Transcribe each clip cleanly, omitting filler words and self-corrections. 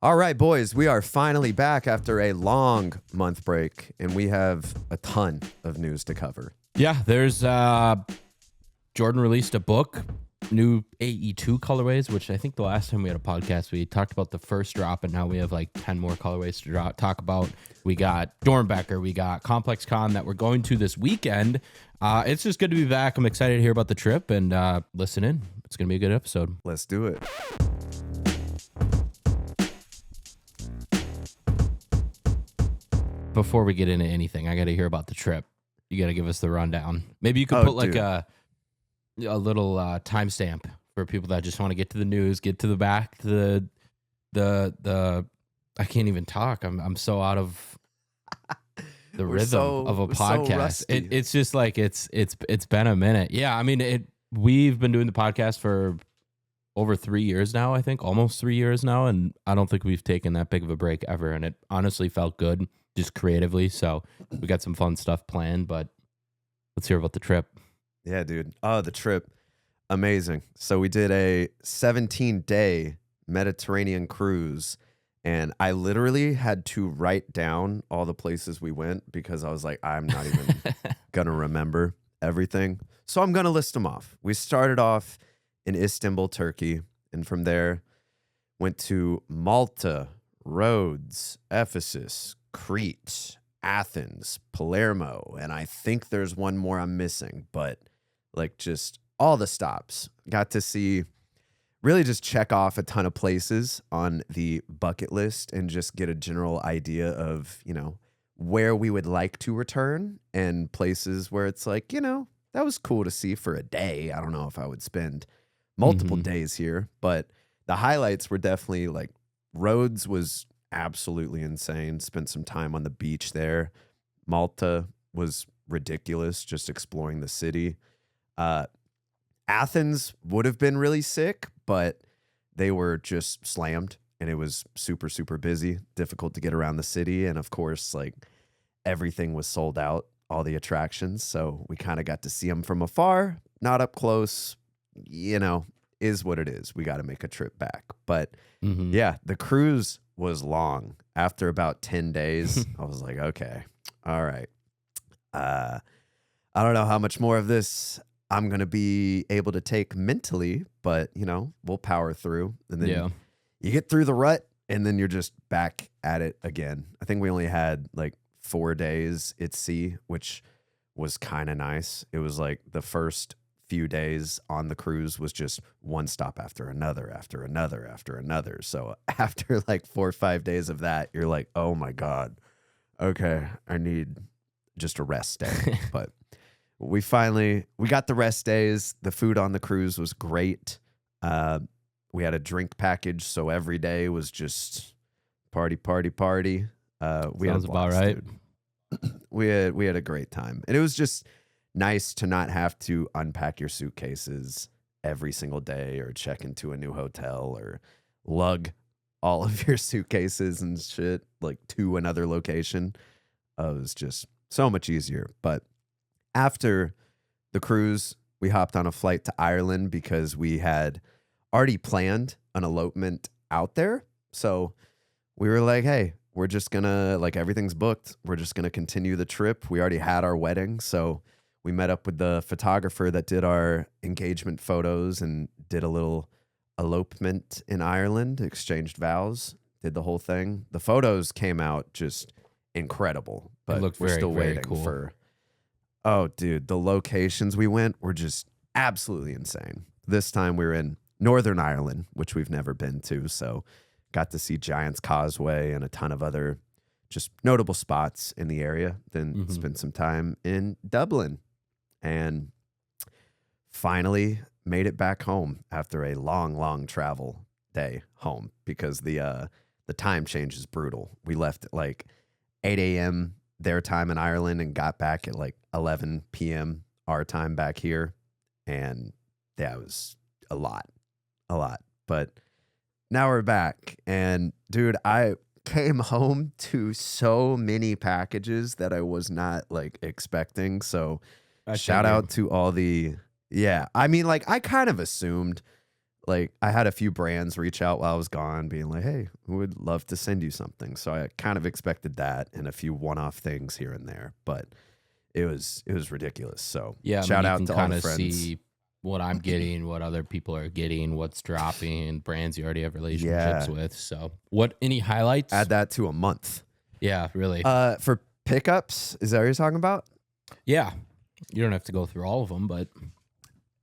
All right, boys, we are finally back after a long month break, and we have a ton of news to cover. Yeah, there's Jordan released a book, new AE2 colorways, which I think the last time we had a podcast, we talked about the first drop, and now we have like 10 more colorways to talk about. We got Doernbecher, we got ComplexCon that we're going to this weekend. It's just good to be back. I'm excited to hear about the trip and listen in. It's going to be a good episode. Let's do it. Before we get into anything, I got to hear about the trip. You got to give us the rundown. Maybe you could put like a little timestamp for people that just want to get to the news, get to the back, the I can't even talk. I'm so out of the rhythm of a podcast. It's just like it's been a minute. Yeah, I mean we've been doing the podcast for over 3 years now, I think, almost 3 years now, and I don't think we've taken that big of a break ever, and it honestly felt good just creatively. So we got some fun stuff planned, but let's hear about the trip. Yeah, dude. Oh, the trip. Amazing. So we did a 17-day Mediterranean cruise, and I literally had to write down all the places we went because I was like, I'm not even going to remember everything. So I'm going to list them off. We started off in Istanbul, Turkey, and from there went to Malta, Rhodes, Ephesus, Crete, Athens, Palermo, and I think there's one more I'm missing, but like just all the stops. Got to see, really just check off a ton of places on the bucket list and just get a general idea of, where we would like to return and places where it's like, that was cool to see for a day. I don't know if I would spend multiple days here, but the highlights were definitely like Rhodes was absolutely insane. Spent some time on the beach there. Malta was ridiculous, just exploring the city. Athens would have been really sick, but they were just slammed and it was super, super busy, difficult to get around the city. And of course, like everything was sold out, all the attractions. So we kind of got to see them from afar, not up close, is what it is. We got to make a trip back. But yeah, the cruise was long. After about 10 days, I was like, okay, all right. I don't know how much more of this I'm going to be able to take mentally, but, we'll power through. And then you get through the rut, and then you're just back at it again. I think we only had like 4 days at sea, which was kind of nice. It was like the first few days on the cruise was just one stop after another, after another, after another. So after like 4 or 5 days of that, you're like, oh my God, okay, I need just a rest day. But we got the rest days. The food on the cruise was great. We had a drink package, so every day was just party, party, party. We Sounds had a blast, about right. dude. We had a great time, and it was just nice to not have to unpack your suitcases every single day or check into a new hotel or lug all of your suitcases and shit like to another location. It was just so much easier. But after the cruise, we hopped on a flight to Ireland because we had already planned an elopement out there. So we were like, hey, we're just gonna, like, everything's booked. We're just gonna continue the trip. We already had our wedding. So we met up with the photographer that did our engagement photos and did a little elopement in Ireland, exchanged vows, did the whole thing. The photos came out just incredible, but we're still waiting for. Oh, dude, the locations we went were just absolutely insane. This time we were in Northern Ireland, which we've never been to, so got to see Giant's Causeway and a ton of other just notable spots in the area. Then spent some time in Dublin and finally made it back home after a long, long travel day home because the time change is brutal. We left at like 8 a.m. their time in Ireland and got back at like 11 p.m. our time back here. And that was a lot. But now we're back. And dude, I came home to so many packages that I was not like expecting. So shout out to all the, I mean, like I kind of assumed like I had a few brands reach out while I was gone being like, hey, we would love to send you something. So I kind of expected that and a few one-off things here and there, but it was ridiculous. So yeah, shout out you to can all kind the of friends. see what I'm getting, what other people are getting, what's dropping, and brands you already have relationships with. So any highlights? Add that to a month. Yeah, really. For pickups, is that what you're talking about? Yeah. You don't have to go through all of them, but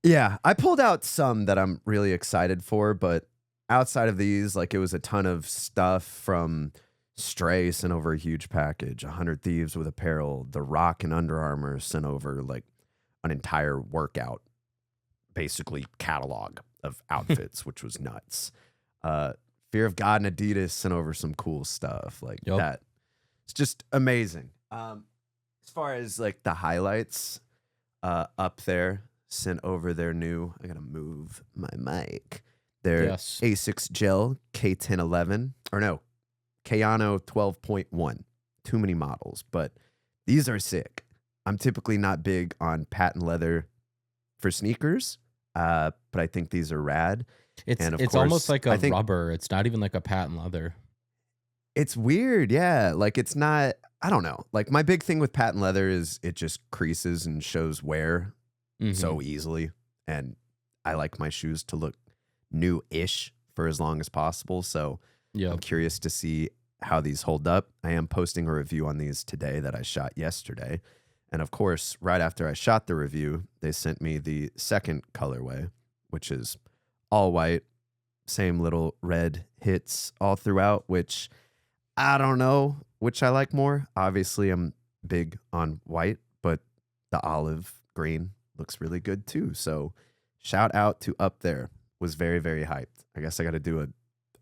yeah, I pulled out some that I'm really excited for, but outside of these, like it was a ton of stuff from Stray sent over a huge package, 100 Thieves with apparel, The Rock and Under Armour sent over like an entire workout, basically catalog of outfits, which was nuts. Fear of God and Adidas sent over some cool stuff like that. It's just amazing. As far as like the highlights, up there sent over their new, I gotta move my mic, their A6 Gel K1011, or no, Kayano 12.1. Too many models, but these are sick. I'm typically not big on patent leather for sneakers, but I think these are rad. It's course, almost like a rubber. It's not even like a patent leather. It's weird, yeah. Like it's not, I don't know. Like my big thing with patent leather is it just creases and shows wear so easily. And I like my shoes to look new-ish for as long as possible. So I'm curious to see how these hold up. I am posting a review on these today that I shot yesterday. And of course, right after I shot the review, they sent me the second colorway, which is all white, same little red hits all throughout, which I don't know which I like more. Obviously, I'm big on white, but the olive green looks really good too. So shout out to Up There. Was very, very hyped. I guess I got to do an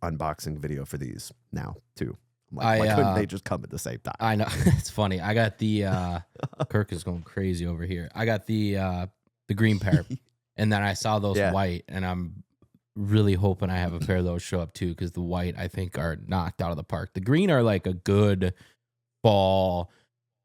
unboxing video for these now too. Like, why couldn't they just come at the same time? I know. It's funny. I got the Kirk is going crazy over here. I got the green pair, and then I saw those white, and I'm really hoping I have a pair of those show up too, because the white I think are knocked out of the park. The green are like a good fall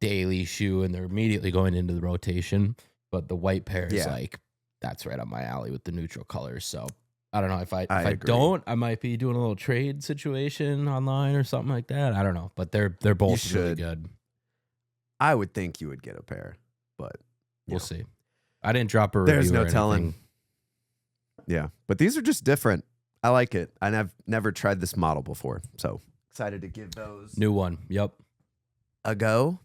daily shoe, and they're immediately going into the rotation. But the white pair is like, that's right up my alley with the neutral colors. So I don't know if I don't, I might be doing a little trade situation online or something like that. I don't know, but they're both really good. I would think you would get a pair, but we'll see. I didn't drop a review. There's no telling. Yeah, but these are just different. I like it, and I've never tried this model before, so excited to give those new one. Yep, a go.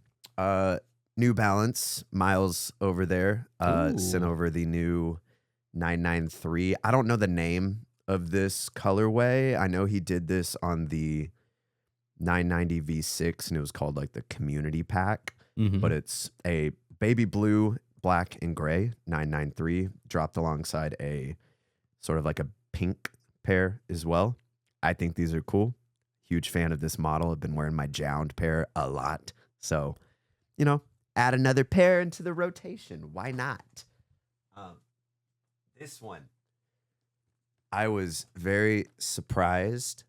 New Balance, Miles over there sent over the new 993. I don't know the name of this colorway. I know he did this on the 990 V6, and it was called like the Community Pack. But it's a baby blue, black, and gray 993 dropped alongside a sort of like a pink pair as well. I think these are cool. Huge fan of this model. I've been wearing my Jound pair a lot. So, you know, add another pair into the rotation. Why not? This one, I was very surprised.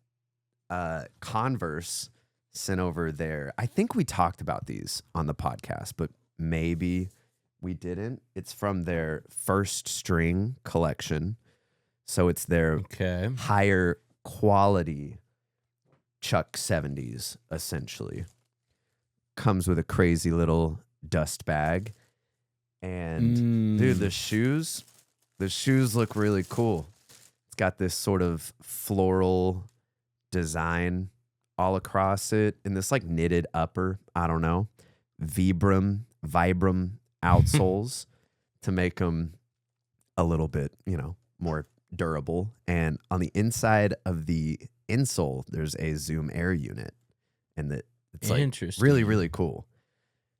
Converse sent over there. I think we talked about these on the podcast, but maybe we didn't. It's from their First String collection. So it's their higher quality Chuck 70s, essentially. Comes with a crazy little dust bag. And dude, the shoes look really cool. It's got this sort of floral design all across it, and this like knitted upper, I don't know, Vibram outsoles to make them a little bit, you know, more durable. And on the inside of the insole, there's a Zoom Air unit, and it's like really, really cool.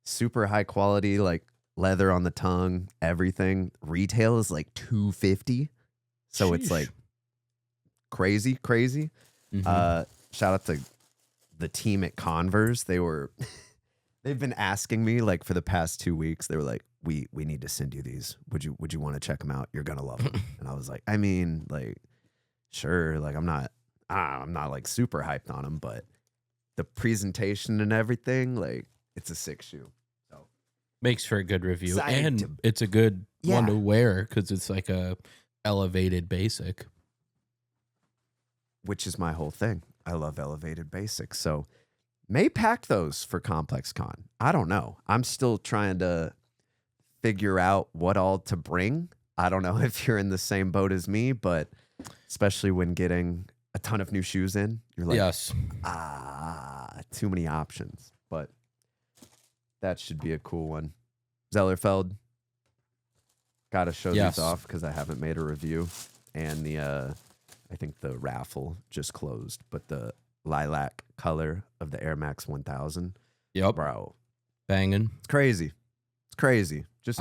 Super high quality, like leather on the tongue, everything. Retail is like $250, so it's like crazy. Shout out to the team at Converse. They've been asking me like for the past 2 weeks. They were like, we need to send you these. Would you want to check them out? You're gonna love them. And I was like, I mean, like, sure. Like, I'm not like super hyped on them, but the presentation and everything, like, it's a sick shoe. So makes for a good review, and it's a good one to wear because it's like a elevated basic. which is my whole thing. I love elevated basics. So may pack those for ComplexCon. I don't know. I'm still trying to figure out what all to bring. I don't know if you're in the same boat as me, but especially when getting a ton of new shoes in, you're like, yes, too many options. But that should be a cool one. Zellerfeld, got to show these off because I haven't made a review. And I think the raffle just closed, but the lilac color of the Air Max 1000. Yep. Bro. Banging. It's crazy. It's crazy. Just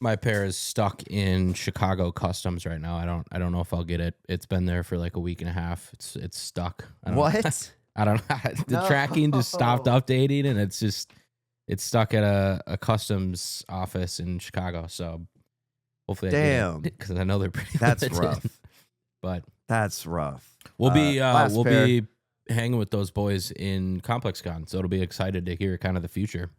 my pair is stuck in Chicago Customs right now. I don't know if I'll get it. It's been there for like a week and a half. It's stuck. What? I don't know. The tracking just stopped updating, and it's stuck at a customs office in Chicago. So hopefully damn, because I know they're pretty that's limited. rough. But that's rough. We'll be hanging with those boys in ComplexCon, so it'll be excited to hear kind of the future.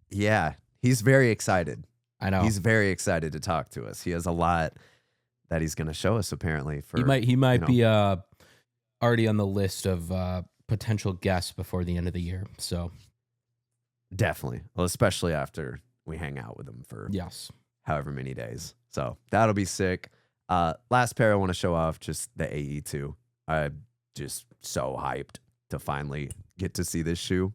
Yeah, he's very excited. I know. He's very excited to talk to us. He has a lot that he's going to show us, apparently. He might be already on the list of potential guests before the end of the year. So definitely. Well, especially after we hang out with him for however many days. So that'll be sick. Last pair I want to show off, just the AE2. I'm just so hyped to finally get to see this shoe.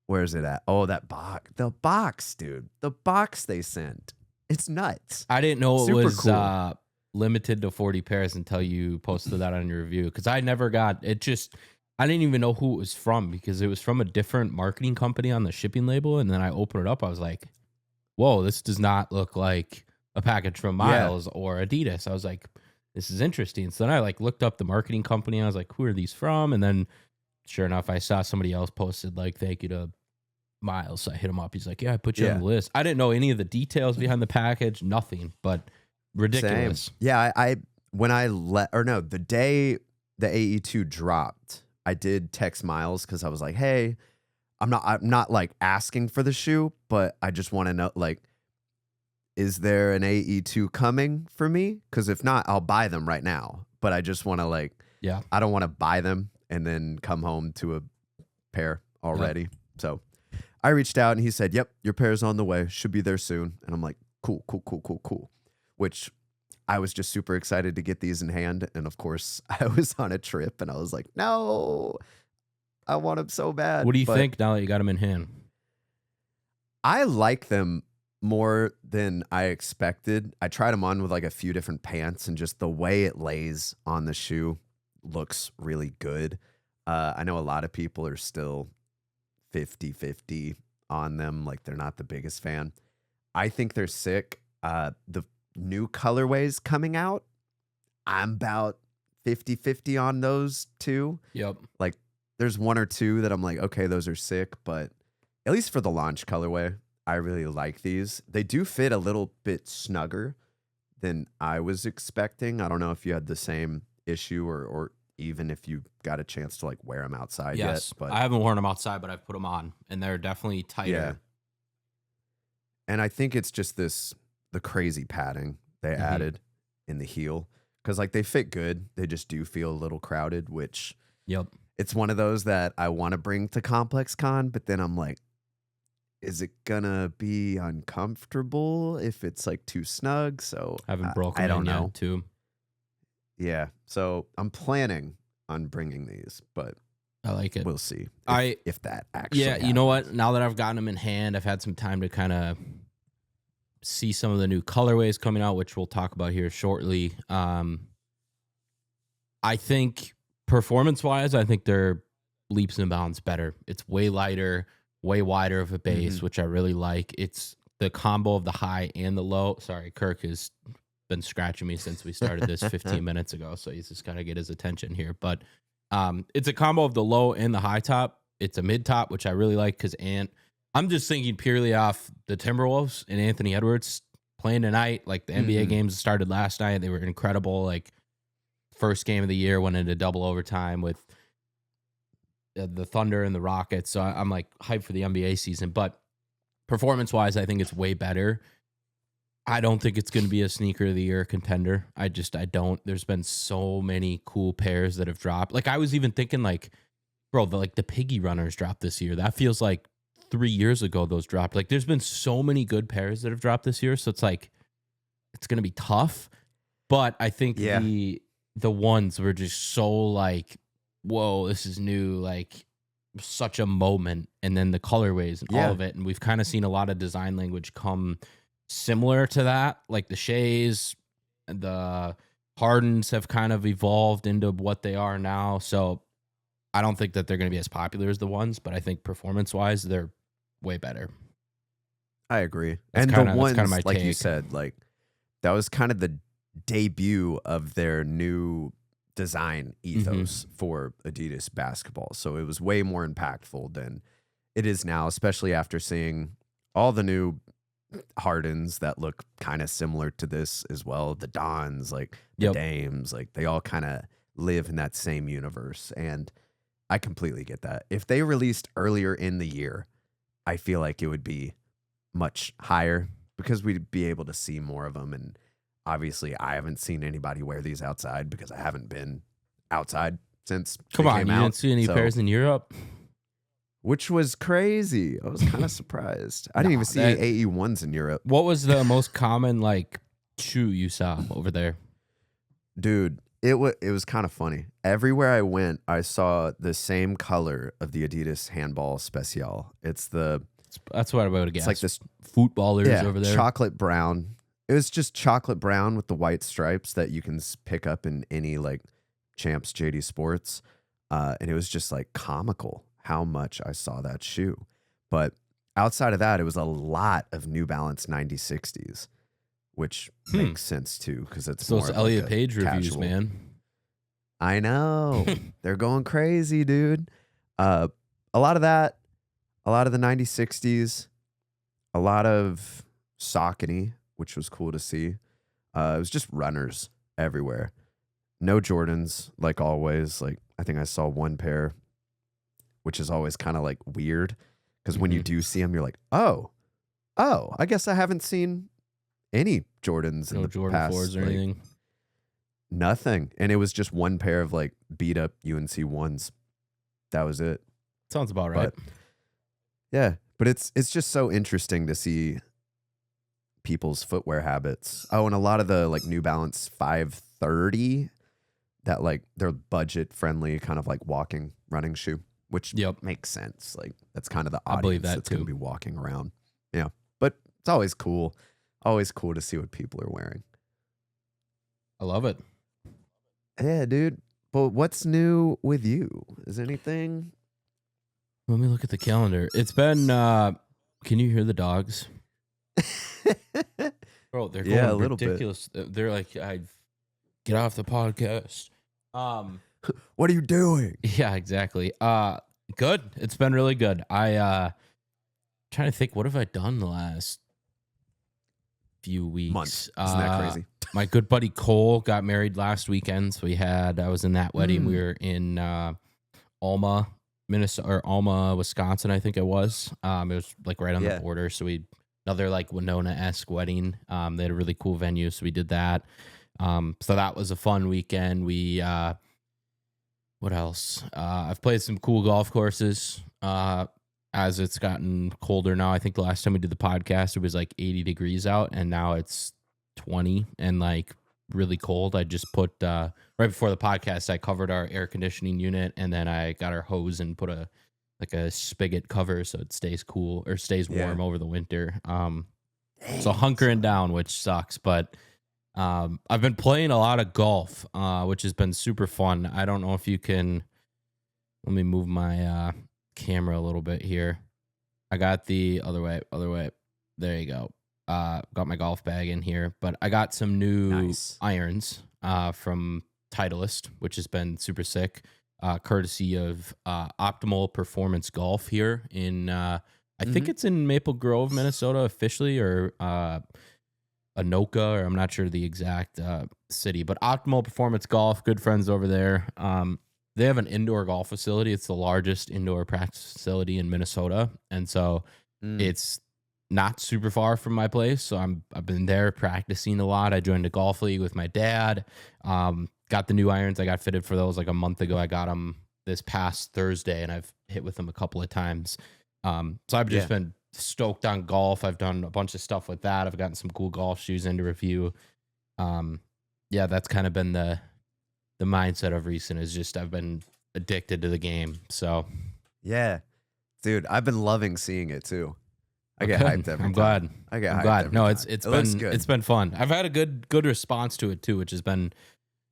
Where's it at? Oh, that box. The box, dude. The box they sent. It's nuts. I didn't know it was cool. Limited to 40 pairs until you posted that on your review. Because I never got it. I didn't even know who it was from because it was from a different marketing company on the shipping label. And then I opened it up. I was like, whoa, this does not look like a package from Miles or Adidas. I was like, this is interesting. So then I looked up the marketing company. And I was like, who are these from? And then sure enough, I saw somebody else posted thank you to Miles. So I hit him up. He's like, yeah, I put you on the list. I didn't know any of the details behind the package, nothing, but ridiculous. Same. Yeah, the day the AE2 dropped, I did text Miles because I was like, hey, I'm not asking for the shoe, but I just want to know, is there an AE2 coming for me? Because if not, I'll buy them right now. But I just want to I don't want to buy them and then come home to a pair already. Yep. So I reached out and he said, yep, your pair's on the way. Should be there soon. And I'm like, cool. Which I was just super excited to get these in hand. And of course, I was on a trip and I was like, no, I want them so bad. What do you think now that you got them in hand? I like them more than I expected. I tried them on with a few different pants and just the way it lays on the shoe looks really good. I know a lot of people are still 50-50 on them. They're not the biggest fan. I think they're sick. The new colorways coming out, I'm about 50-50 on those too. Yep. There's one or two that I'm like, okay, those are sick, but at least for the launch colorway, I really like these. They do fit a little bit snugger than I was expecting. I don't know if you had the same issue or even if you got a chance to wear them outside yet. But I haven't worn them outside, but I've put them on and they're definitely tighter. Yeah. And I think it's just the crazy padding they added in the heel. Because they fit good. They just do feel a little crowded, which it's one of those that I want to bring to ComplexCon, but then I'm like, is it gonna be uncomfortable if it's too snug? So I haven't broken. I don't know. Too. Yeah, so I'm planning on bringing these, but I like it. We'll see if that actually. Yeah, happens. You know what? Now that I've gotten them in hand, I've had some time to kind of see some of the new colorways coming out, which we'll talk about here shortly. I think performance-wise, I think they're leaps and bounds better. It's way lighter, way wider of a base, which I really like. It's the combo of the high and the low. Sorry, Kirk has been scratching me since we started this 15 minutes ago, so he's just got to get his attention here. But it's a combo of the low and the high top. It's a mid top, which I really like because I'm just thinking purely off the Timberwolves and Anthony Edwards playing tonight. The NBA games started last night. They were incredible. First game of the year went into double overtime with the Thunder and the Rockets. So I'm hyped for the NBA season. But performance-wise, I think it's way better. I don't think it's going to be a sneaker of the year contender. I don't. There's been so many cool pairs that have dropped. Like I was even thinking like, bro, the Piggy Runners dropped this year. That feels like 3 years ago those dropped. Like there's been so many good pairs that have dropped this year. So it's like, it's going to be tough. But I think the ones were just so like, whoa, this is new. Like such a moment. And then the colorways and all of it. And we've kind of seen a lot of design language come similar to that. Like the Shays, the Hardens have kind of evolved into what they are now. So I don't think that they're going to be as popular as the ones, but I think performance-wise, they're way better. I agree. And the ones, like you said, like that was kind of the debut of their new design ethos for Adidas basketball. So it was way more impactful than it is now, especially after seeing all the new Hardens that look kind of similar to this as well. The Dons, like the Dames, like they all kind of live in that same universe. And I completely get that. If they released earlier in the year, I feel like it would be much higher because we'd be able to see more of them. And obviously, I haven't seen anybody wear these outside because I haven't been outside since Come on, you didn't see any pairs in Europe? Which was crazy. I was kind of surprised. I didn't even see any AE1s in Europe. What was the most common like shoe you saw over there? Dude, it was kind of funny. Everywhere I went, I saw the same color of the Adidas handball special. That's what I would guess. It's like this footballers over there. Chocolate brown. It was just chocolate brown with the white stripes that you can pick up in any like Champs JD Sports. And it was just like comical how much I saw that shoe. But outside of that, it was a lot of New Balance 9060s, which makes sense too because it's those more Elliot like Page casual reviews, man. I know. They're going crazy, dude. A lot of that, a lot of the 9060s, a lot of Saucony, which was cool to see. It was just runners everywhere. No Jordans, like always. Like I think I saw one pair, which is always kind of like weird because when you do see them, you're like, oh, I guess I haven't seen any Jordans in the Jordan past. 4s or like, anything. Nothing. And it was just one pair of like beat up UNC 1s. That was it. Sounds about right. But it's just so interesting to see people's footwear habits. Oh, and a lot of the like New Balance 530 that like they're budget friendly kind of like walking running shoe, which makes sense. Like that's kind of the audience that's going to be walking around. Yeah. But it's always cool. Always cool to see what people are wearing. I love it. Yeah, dude. But what's new with you? Is anything? Let me look at the calendar. It's been, can you hear the dogs? Bro, they're going a little ridiculous. They're like, get off the podcast. What are you doing? Yeah, exactly. Good. It's been really good. Trying to think, what have I done the last few weeks? Months. Isn't that crazy? My good buddy Cole got married last weekend. So I was in that wedding. We were in Alma, Minnesota, or Alma, Wisconsin, I think it was. It was like right on the border. So another like Winona-esque wedding. They had a really cool venue. So we did that. So that was a fun weekend. What else? I've played some cool golf courses as it's gotten colder now. I think the last time we did the podcast, it was like 80 degrees out, and now it's 20 and like really cold. I just put right before the podcast, I covered our air conditioning unit, and then I got our hose and put a spigot cover so it stays cool or stays warm over the winter. So hunkering down, which sucks, but I've been playing a lot of golf, which has been super fun. I don't know if you can. Let me move my camera a little bit here. I got the other way. There you go. Got my golf bag in here, but I got some new irons from Titleist, which has been super sick, courtesy of Optimal Performance Golf here in, I think it's in Maple Grove, Minnesota officially, or Anoka, or I'm not sure the exact city, but Optimal Performance Golf, good friends over there. They have an indoor golf facility. It's the largest indoor practice facility in Minnesota. And so it's not super far from my place, so I've been there practicing a lot. I joined a golf league with my dad. Got the new irons. I got fitted for those like a month ago. I got them this past Thursday, and I've hit with them a couple of times. So I've just been stoked on golf. I've done a bunch of stuff with that. I've gotten some cool golf shoes into review. That's kind of been the mindset of recent, is just I've been addicted to the game. So yeah, dude, I've been loving seeing it too. I get hyped every time. I'm glad. I get hyped. Glad. No, time. It's been fun. I've had a good response to it too, which has been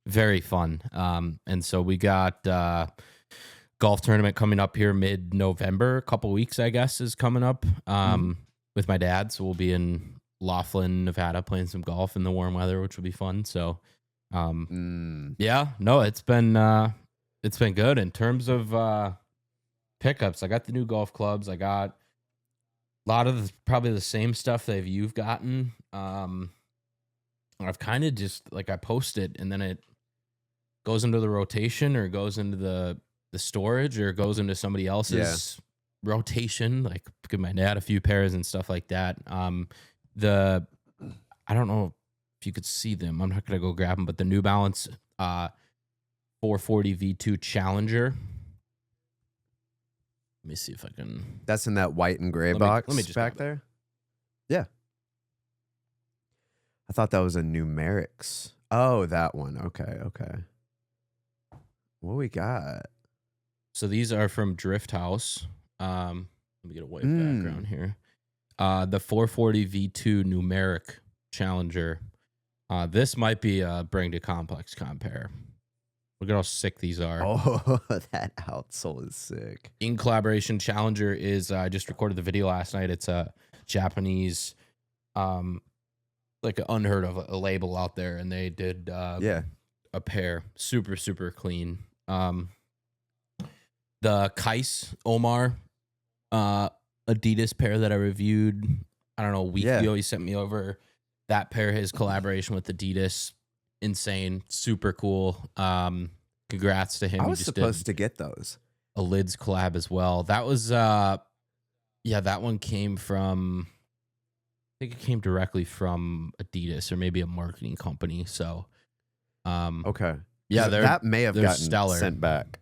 very fun. And so we got golf tournament coming up here mid-November. A couple weeks, I guess, is coming up with my dad. So we'll be in Laughlin, Nevada, playing some golf in the warm weather, which will be fun. So, it's been good in terms of pickups. I got the new golf clubs. I got a lot of probably the same stuff that you've gotten. I've kind of just like I post it and then it goes into the rotation or goes into the storage or goes into somebody else's rotation. Like give my dad a few pairs and stuff like that. I don't know if you could see them. I'm not gonna go grab them, but the New Balance 440 V2 Challenger. Let me see if I can. That's in that white and gray box let me just back there? Yeah. I thought that was a numerics. Oh, that one. Okay. What we got? So these are from Drift House. Let me get a white background here. The 440 V2 numeric Challenger. This might be a bring to ComplexCon pair. Look at how sick these are. Oh, that outsole is sick. In collaboration, Challenger is, I just recorded the video last night. It's a Japanese, like an unheard of a label out there. And they did a pair. Super, super clean. The Kais Omar Adidas pair that I reviewed, I don't know, a week ago, he sent me over that pair, his collaboration with Adidas. Insane, super cool. Congrats to him. I was supposed to get those. A Lids collab as well. That was that one came from, I think it came directly from Adidas or maybe a marketing company. So okay. Yeah, that may have gotten stellar. Sent back.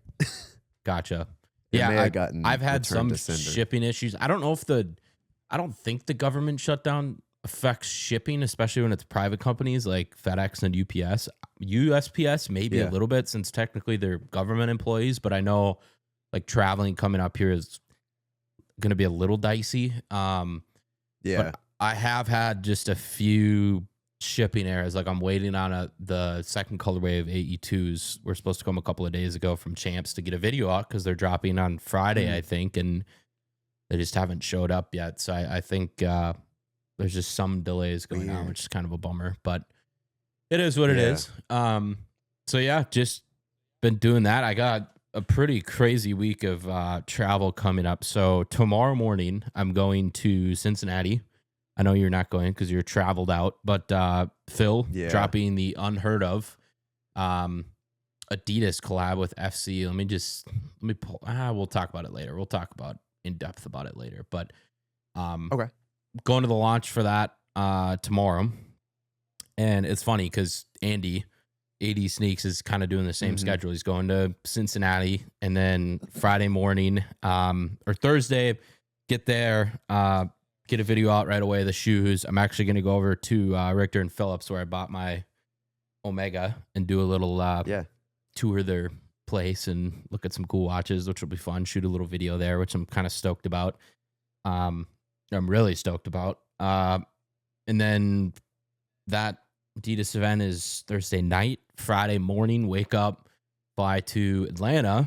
Gotcha. I've had some shipping issues. I don't think the government shutdown affects shipping, especially when it's private companies like FedEx and UPS. USPS maybe a little bit since technically they're government employees, but I know like traveling coming up here is going to be a little dicey. But I have had just a few shipping errors. Like I'm waiting on the second colorway of AE2s. We're supposed to come a couple of days ago from Champs to get a video out because they're dropping on Friday, I think, and they just haven't showed up yet. So I think there's just some delays going on, which is kind of a bummer, but it is what it is. Just been doing that. I got a pretty crazy week of travel coming up. So tomorrow morning, I'm going to Cincinnati. I know you're not going because you're traveled out, but Phil dropping the unheard of Adidas collab with FC. Let me pull. We'll talk about it later. We'll talk about in depth about it later, but okay. Going to the launch for that tomorrow. And it's funny because Andy, AD Sneaks, is kind of doing the same schedule. He's going to Cincinnati and then Friday morning or Thursday, get there, get a video out right away, the shoes. I'm actually going to go over to Richter and Phillips where I bought my Omega and do a little tour their place and look at some cool watches, which will be fun. Shoot a little video there, which I'm kind of stoked about. I'm really stoked about. And then that Adidas event is Thursday night. Friday morning, wake up, fly to Atlanta.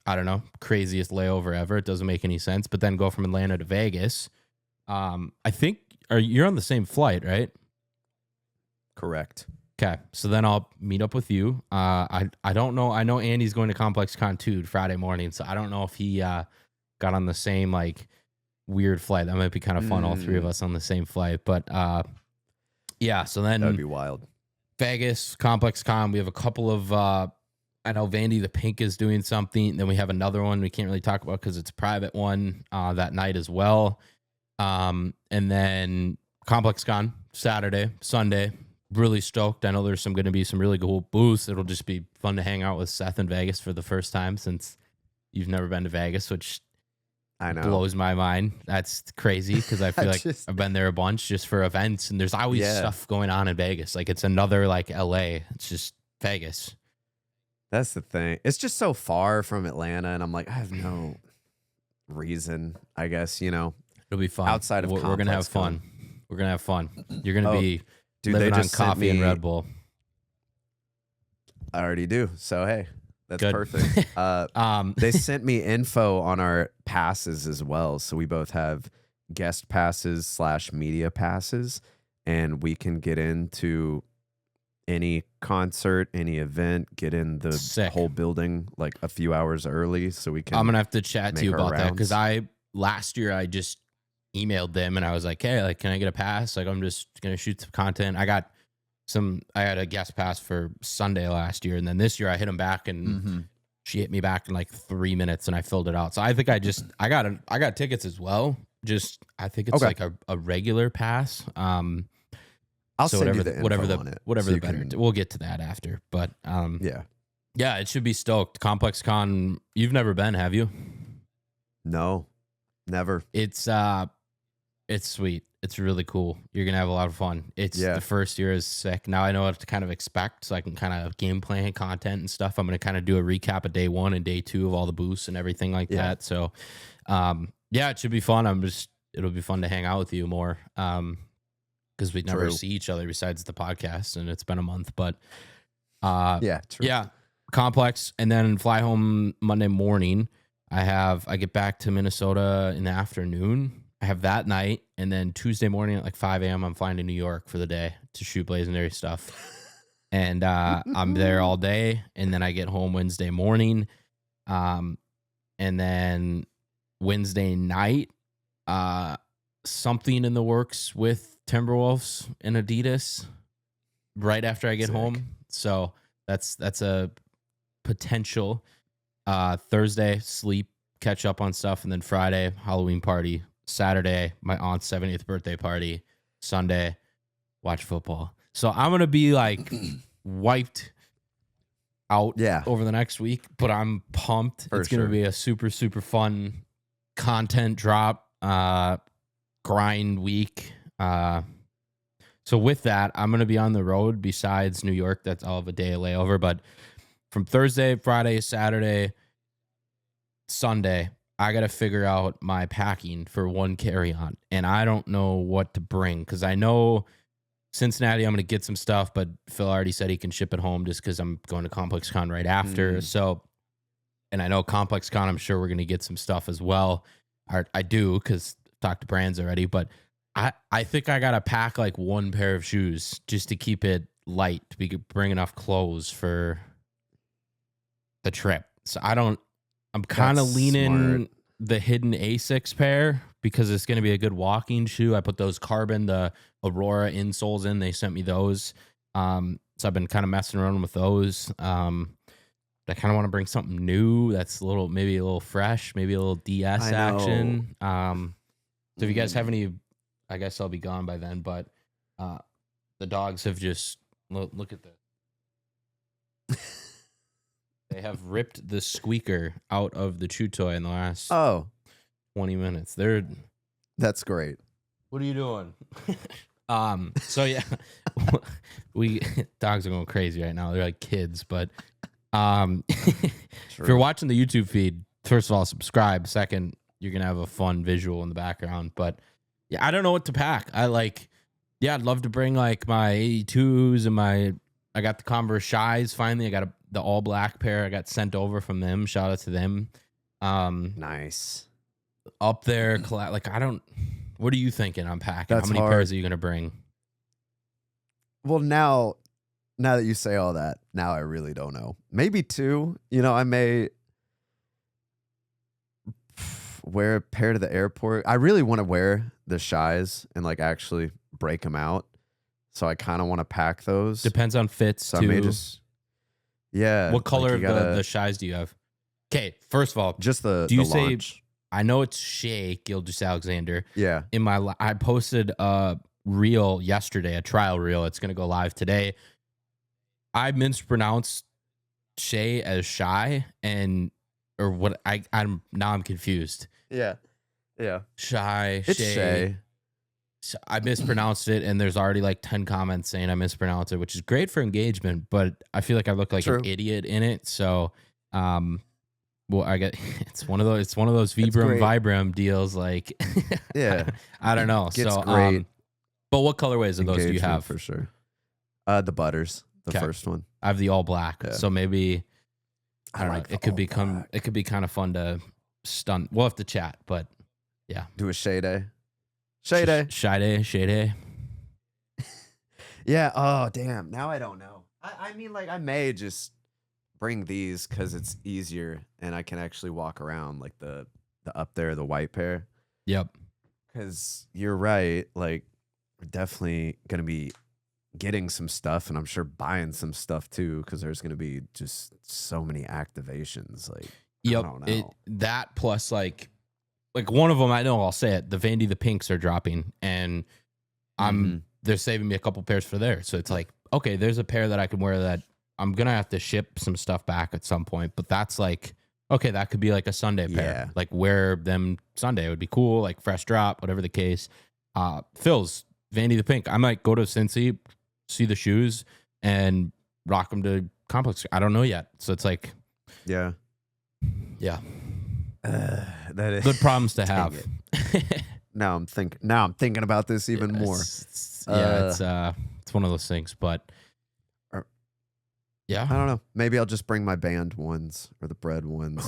I don't know, craziest layover ever. It doesn't make any sense. But then go from Atlanta to Vegas. I think you're on the same flight, right? Correct. Okay, so then I'll meet up with you. I don't know. I know Andy's going to ComplexCon 2 Friday morning, so I don't know if he got on the same like weird flight. That might be kind of fun, all three of us on the same flight. But so then that'd be wild. Vegas, ComplexCon. We have a couple of I know Vandy the Pink is doing something. Then we have another one we can't really talk about because it's a private one that night as well. And then ComplexCon Saturday, Sunday. Really stoked. I know there's going to be some really cool booths. It'll just be fun to hang out with Seth in Vegas for the first time since you've never been to Vegas, which I know blows my mind. That's crazy because I feel like I've been there a bunch just for events, and there's always stuff going on in Vegas. Like it's another like LA. It's just Vegas. That's the thing. It's just so far from Atlanta, and I'm like, I have no reason. I guess it'll be fun. Outside of we're gonna have fun. We're gonna have fun. You're gonna be living on coffee and Red Bull. I already do. So hey, that's good. Perfect. They sent me info on our passes as well, so we both have guest passes / media passes, and we can get into any concert, any event, get in the whole building like a few hours early so we can. I'm gonna have to chat to you about that because last year I just emailed them and I was like, hey, like, can I get a pass? Like, I'm just gonna shoot some content. I had a guest pass for Sunday last year, and then this year I hit them back and she hit me back in like 3 minutes and I filled it out. So I think I got tickets as well. Just I think it's like a regular pass. I'll send you the info on it. Whatever so the better. We'll get to that after. But yeah, it should be stoked. ComplexCon, you've never been, have you? No, never. It's sweet. It's really cool. You're gonna have a lot of fun. The first year is sick. Now I know what to kind of expect, so I can kind of game plan content and stuff. I'm gonna kind of do a recap of day 1 and day 2 of all the booths and everything like that. So, it should be fun. It'll be fun to hang out with you more. Because we never see each other besides the podcast, and it's been a month. But Complex, and then fly home Monday morning. I get back to Minnesota in the afternoon. I have that night, and then Tuesday morning at like 5 a.m. I'm flying to New York for the day to shoot Blazonary stuff, and I'm there all day, and then I get home Wednesday morning, and then Wednesday night, something in the works with Timberwolves and Adidas right after I get home. So that's a potential. Thursday, sleep, catch up on stuff, and then Friday, Halloween party. Saturday, my aunt's 70th birthday party. Sunday, watch football. So I'm going to be like wiped out over the next week, but I'm pumped. It's going to be a super, super fun content drop, grind week. So with that, I'm going to be on the road besides New York. That's all of a day of layover. But from Thursday, Friday, Saturday, Sunday, I got to figure out my packing for one carry-on. And I don't know what to bring because I know Cincinnati, I'm going to get some stuff, but Phil already said he can ship it home just because I'm going to ComplexCon right after. So, and I know ComplexCon, I'm sure we're going to get some stuff as well. I do because I've talked to brands already, but I think I got to pack like one pair of shoes just to keep it light, to bring enough clothes for the trip. So I'm kind of leaning the hidden A6 pair because it's going to be a good walking shoe. I put those carbon, the Aurora insoles in. They sent me those. So I've been kind of messing around with those. But I kind of want to bring something new that's maybe a little fresh, maybe a little DS action. So if you guys have any, I guess I'll be gone by then, but the dogs have just, look at this. They have ripped the squeaker out of the chew toy in the last 20 minutes. That's great. What are you doing? So yeah, dogs are going crazy right now. They're like kids, but if you're watching the YouTube feed, first of all, subscribe. Second, you're gonna have a fun visual in the background. But yeah, I don't know what to pack. I'd love to bring like my AE2s and I got the Converse Shies. Finally, I got the all black pair. I got sent over from them. Shout out to them. Nice. Up there, like what are you thinking on packing? That's how many hard. pairs are you going to bring? Well, now that you say all that, now I really don't know. Maybe 2. I may wear a pair to the airport. I really want to wear the Shies and like actually break them out. So I kind of want to pack those. Depends on fits so too. I may just, what color of the Shies do you have? Okay, first of all, just the do you launch. I know it's Shea Gilgeous-Alexander. Yeah. I posted a reel yesterday, a trial reel. It's going to go live today. I mispronounced Shea as Shy, or what? I'm confused. Yeah. Shy. It's Shea. I mispronounced it, and there's already like 10 comments saying I mispronounced it, which is great for engagement, but I feel like I look like an idiot in it. So, well, I get it's one of those Vibram deals. Like, yeah, I don't know. It's so, great. But what colorways of those do you have? For sure. The butters, the first one. I have the all black. Yeah. So maybe I don't know. It could be kind of fun to stunt. We'll have to chat, but yeah. Do a Shea Day. Shy day. Yeah. Oh, damn. Now I don't know. I mean, like, I may just bring these because it's easier and I can actually walk around like the up there, the white pair. Yep. Because you're right. Like, we're definitely going to be getting some stuff, and I'm sure buying some stuff too, because there's going to be just so many activations. Like, yep. I don't know. That plus like one of them, I know, I'll say it, the Vandy the Pinks are dropping, and they're saving me a couple pairs for there. So it's like, okay, there's a pair that I can wear that I'm going to have to ship some stuff back at some point, but that's like, okay, that could be like a Sunday pair. Yeah. Like, wear them Sunday. It would be cool, like fresh drop, whatever the case. Phil's Vandy the Pink. I might go to Cincy, see the shoes, and rock them to Complex. I don't know yet. So it's like, yeah. That is good problems to have. Now I'm thinking about this even more. It's one of those things, but yeah, I don't know. Maybe I'll just bring my band ones or the bread ones,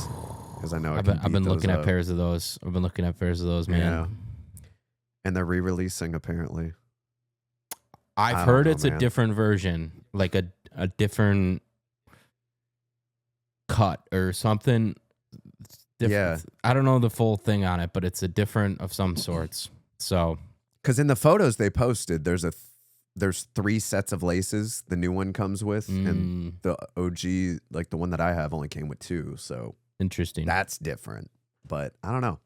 because I know I've been looking at pairs of those. I've been looking at pairs of those, man. Yeah. And they're re-releasing apparently. I've heard it's a different version, like a different cut or something. Yeah, I don't know the full thing on it, but it's a different of some sorts. So, because in the photos they posted, there's 3 sets of laces the new one comes with, and the OG, like the one that I have, only came with 2. So interesting. That's different, but I don't know.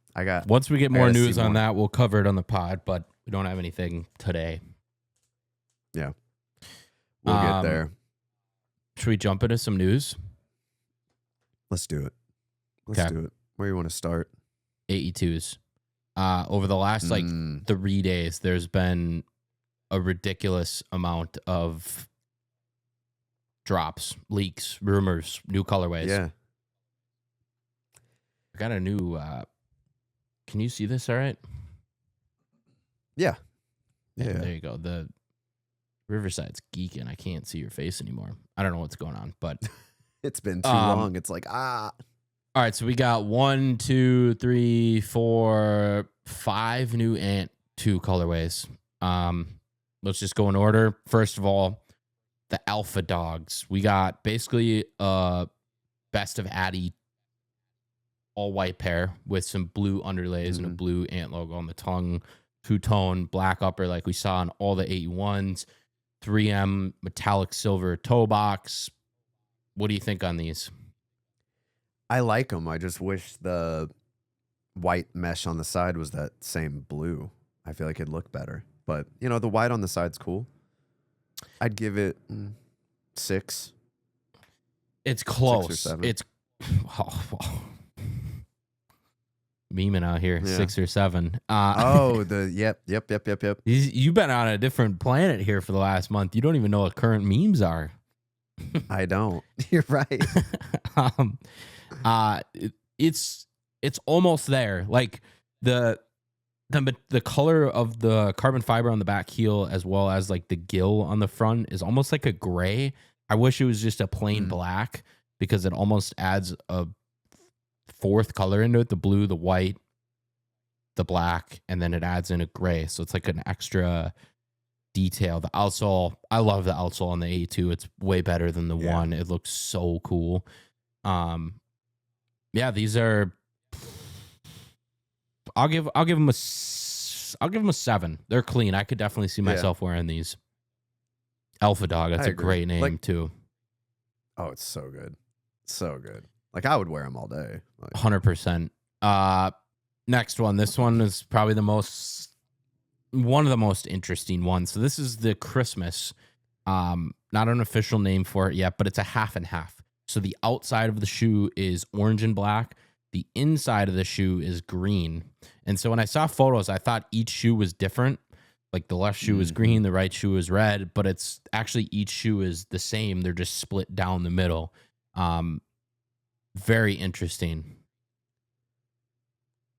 Once we get more news on that, we'll cover it on the pod, but we don't have anything today. Yeah, we'll get there. Should we jump into some news? Let's do it. Let's do it. Where do you want to start? AE2s. Over the last 3 days, there's been a ridiculous amount of drops, leaks, rumors, new colorways. Yeah. I got a new. Can you see this all right? Yeah. There you go. The Riverside's geeking. I can't see your face anymore. I don't know what's going on, but it's been too long. It's like, All right, so we got 1, 2, 3, 4, 5 new AE2 colorways. Let's just go in order. First of all, the Alpha Dogs. We got basically best of Adi all white pair with some blue underlays and a blue ant logo on the tongue, 2-tone black upper like we saw on all the AE1s, 3M metallic silver toe box. What do you think on these? I like them. I just wish the white mesh on the side was that same blue. I feel like it'd look better. But, the white on the side's cool. I'd give it 6. It's close. 6 or 7. It's memeing out here. Yeah. 6 or 7. Yep. You've been on a different planet here for the last month. You don't even know what current memes are. I don't. You're right. It's almost there. Like the color of the carbon fiber on the back heel, as well as like the gill on the front, is almost like a gray. I wish it was just a plain black, because it almost adds a 4th color into it: the blue, the white, the black, and then it adds in a gray. So it's like an extra detail. The outsole, I love the outsole on the AE2. It's way better than the one. It looks so cool. These are. I'll give them a 7. They're clean. I could definitely see myself wearing these. Alpha Dog. That's a great name too. Oh, it's so good, so good. Like, I would wear them all day. 100%. Next one. This one is probably one of the most interesting ones. So this is the Christmas. Not an official name for it yet, but it's a half and half. So the outside of the shoe is orange and black. The inside of the shoe is green. And so when I saw photos, I thought each shoe was different. Like the left shoe is green, the right shoe is red, but it's actually each shoe is the same. They're just split down the middle. Very interesting.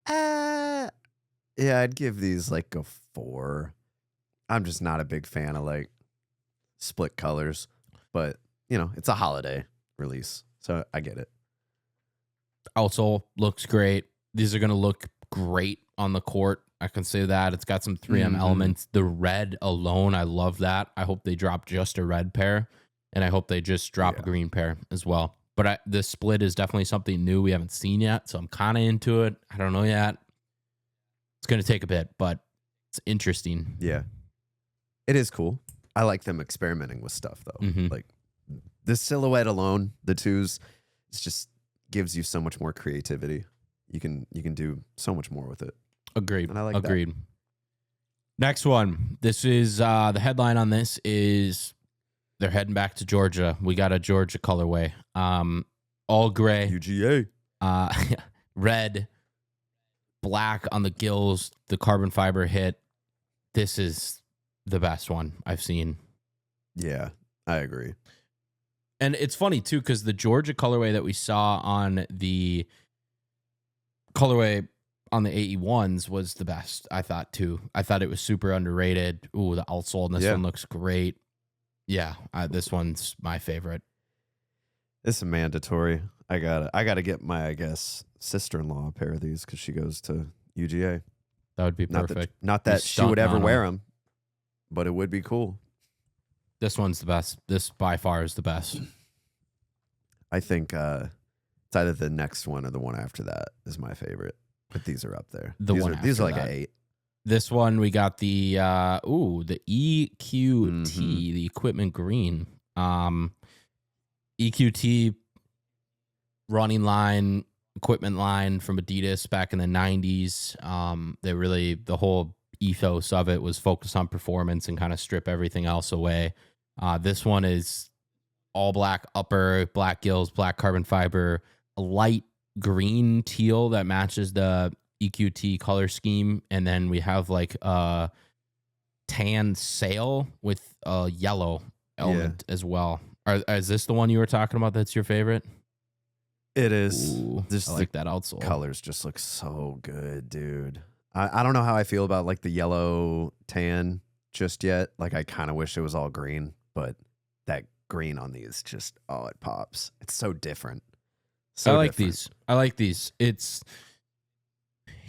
Yeah, I'd give these like a 4. I'm just not a big fan of like split colors, but it's a holiday release, so I get it. Outsole looks great. These are going to look great on the court. I can say that. It's got some 3M elements. The red alone, I love that. I hope they drop just a red pair, and I hope they just drop a green pair as well. But the split is definitely something new we haven't seen yet, so I'm kind of into it. I don't know yet. It's going to take a bit, but it's interesting. Yeah. It is cool. I like them experimenting with stuff, though. Like, the silhouette alone, the 2s, it just gives you so much more creativity. You can do so much more with it. Agreed. And I like Agreed. that. Next one. This is the headline on this is they're heading back to Georgia. We got a Georgia colorway. All gray. UGA. Red, black on the gills, the carbon fiber hit. This is the best one I've seen. Yeah, I agree. And it's funny, too, because the Georgia colorway that we saw on the colorway on the AE1s was the best, I thought, too. I thought it was super underrated. Ooh, the outsole on this one looks great. Yeah, this one's my favorite. It's a mandatory. I gotta get my, I guess, sister-in-law a pair of these because she goes to UGA. That would be perfect. Not that she would ever wear them, but it would be cool. This one's the best. This by far is the best. I think it's either the next one or the one after that is my favorite. But these are up there. These are like an 8. This one we got the the EQT, the equipment green. EQT running line, equipment line from Adidas back in the 90s. The whole ethos of it was focused on performance and kind of strip everything else away. This one is all black upper, black gills, black carbon fiber, a light green teal that matches the EQT color scheme. And then we have like a tan sail with a yellow element as well. Is this the one you were talking about that's your favorite? It is. Ooh, I like that outsole. Colors just look so good, dude. I don't know how I feel about like the yellow tan just yet. Like I kind of wish it was all green, but that green on these just, it pops. It's so different. I like these. It's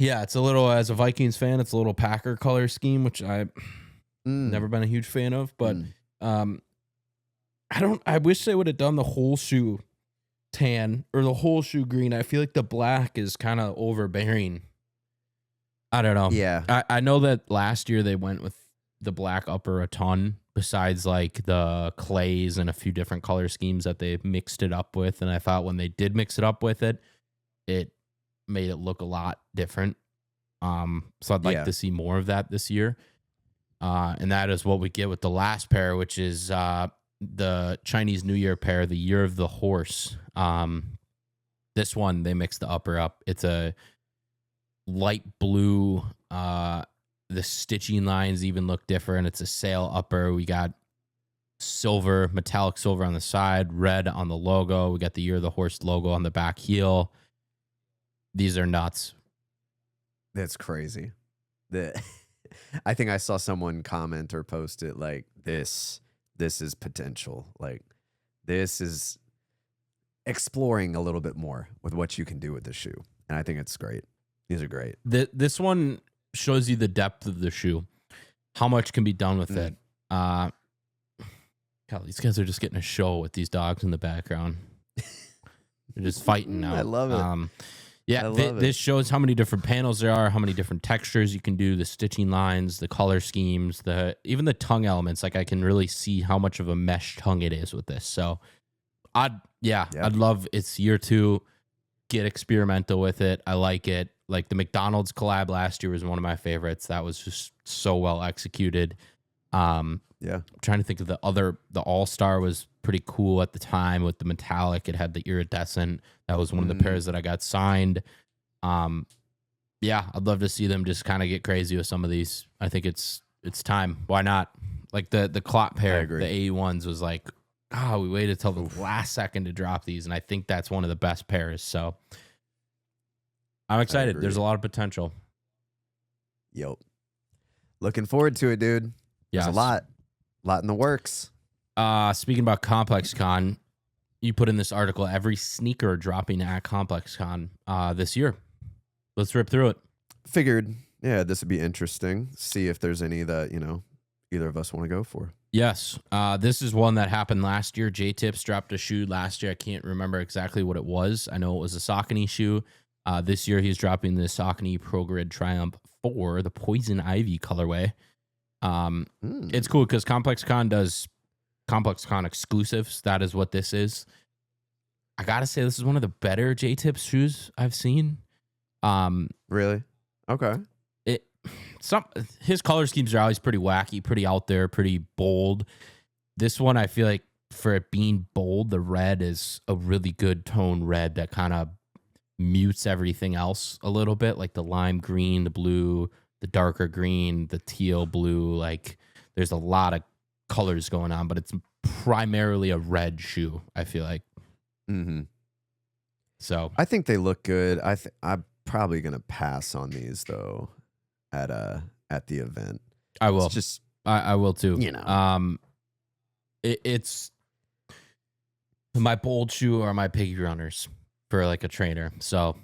a little, as a Vikings fan, it's a little Packer color scheme, which I've never been a huge fan of, but I wish they would have done the whole shoe tan or the whole shoe green. I feel like the black is kind of overbearing. I don't know. Yeah. I know that last year they went with the black upper a ton, besides like the clays and a few different color schemes that they mixed it up with. And I thought when they did mix it up with it, it made it look a lot different. So I'd like to see more of that this year. And that is what we get with the last pair, which is the Chinese New Year pair, the Year of the Horse. This one, they mixed the upper up. It's a light blue. The stitching lines even look different. It's a sail upper. We got silver, metallic silver on the side, red on the logo. We got the Year of the Horse logo on the back heel. These are nuts. That's crazy. I think I saw someone comment or post it like this is potential. Like this is exploring a little bit more with what you can do with the shoe. And I think it's great. These are great. This one shows you the depth of the shoe, how much can be done with it. God, these guys are just getting a show with these dogs in the background. They're just fighting now. I love it. This shows how many different panels there are, how many different textures you can do, the stitching lines, the color schemes, even the tongue elements. Like I can really see how much of a mesh tongue it is with this. So I'd love, it's year 2. get experimental with it. I like it. Like the McDonald's collab last year was one of my favorites. That was just so well executed. I'm trying to think of the All-Star was pretty cool at the time with the metallic. It had the iridescent. That was one of the pairs that I got signed. Yeah, I'd love to see them just kind of get crazy with some of these. I think it's time. Why not? Like the CLOT pair, the AE1s was like, we waited till the last second to drop these, and I think that's one of the best pairs. So I'm excited. There's a lot of potential. Yep. Looking forward to it, dude. There's a lot in the works. Speaking about ComplexCon, you put in this article, every sneaker dropping at ComplexCon this year. Let's rip through it. Figured, this would be interesting. See if there's any that, either of us want to go for. Yes. This is one that happened last year. J-Tips dropped a shoe last year. I can't remember exactly what it was. I know it was a Saucony shoe. This year he's dropping the Saucony Pro Grid Triumph 4, the Poison Ivy colorway. It's cool because ComplexCon does ComplexCon exclusives. That is what this is. I gotta say, this is one of the better J-Tips shoes I've seen. Really? Okay. His color schemes are always pretty wacky, pretty out there, pretty bold. This one, I feel like for it being bold, the red is a really good tone red that kind of mutes everything else a little bit, like the lime green, the blue, the darker green, the teal blue. Like there's a lot of colors going on, but it's primarily a red shoe, I feel like. So I think they look good. I'm probably gonna pass on these though at the event. I will. It's just I will too. It's my bold shoe or my piggy runners for like a trainer. So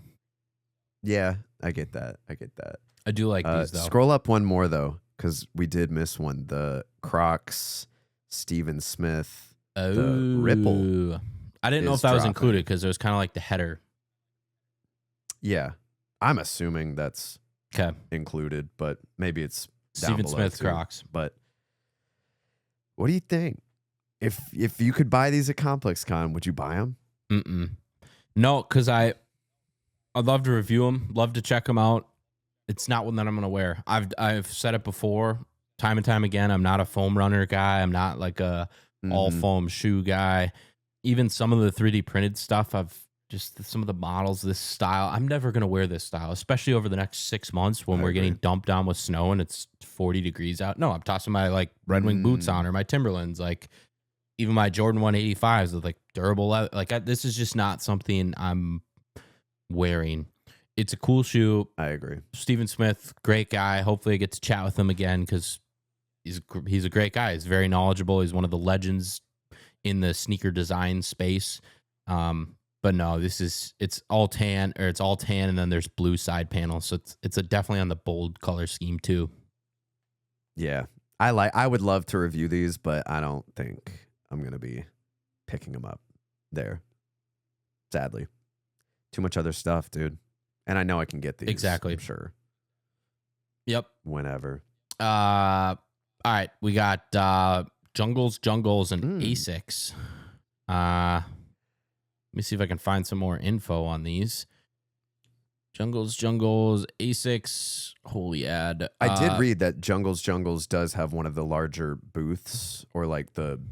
yeah, I get that. I do like these though. Scroll up one more though, because we did miss one. The Crocs Steven Smith, the Ripple. I didn't know if that was included because it was kind of like the header. Yeah, I'm assuming that's included, but maybe it's Steven Smith too. Crocs. But what do you think? If you could buy these at ComplexCon, would you buy them? No, because I'd love to review them, love to check them out. It's not one that I'm gonna wear. I've said it before, time and time again. I'm not a foam runner guy. I'm not like a all foam shoe guy. Even some of the 3D printed stuff, some of the models, this style, I'm never going to wear this style, especially over the next 6 months when we're getting dumped down with snow and it's 40 degrees out. No, I'm tossing my like Red Wing boots on or my Timberlands, like even my Jordan 185s with like durable leather. Like this is just not something I'm wearing. It's a cool shoe. I agree. Steven Smith, great guy. Hopefully I get to chat with him again because he's a great guy. He's very knowledgeable. He's one of the legends in the sneaker design space. But no, it's all tan and then there's blue side panels. So it's definitely on the bold color scheme too. Yeah. I would love to review these, but I don't think I'm going to be picking them up there. Sadly. Too much other stuff, dude. And I know I can get these. Exactly. I'm sure. Yep. Whenever. All right. We got Jungles, and ASICs. Let me see if I can find some more info on these. Jungles, ASICs. Holy ad. I did read that Jungles does have one of the larger booths or like the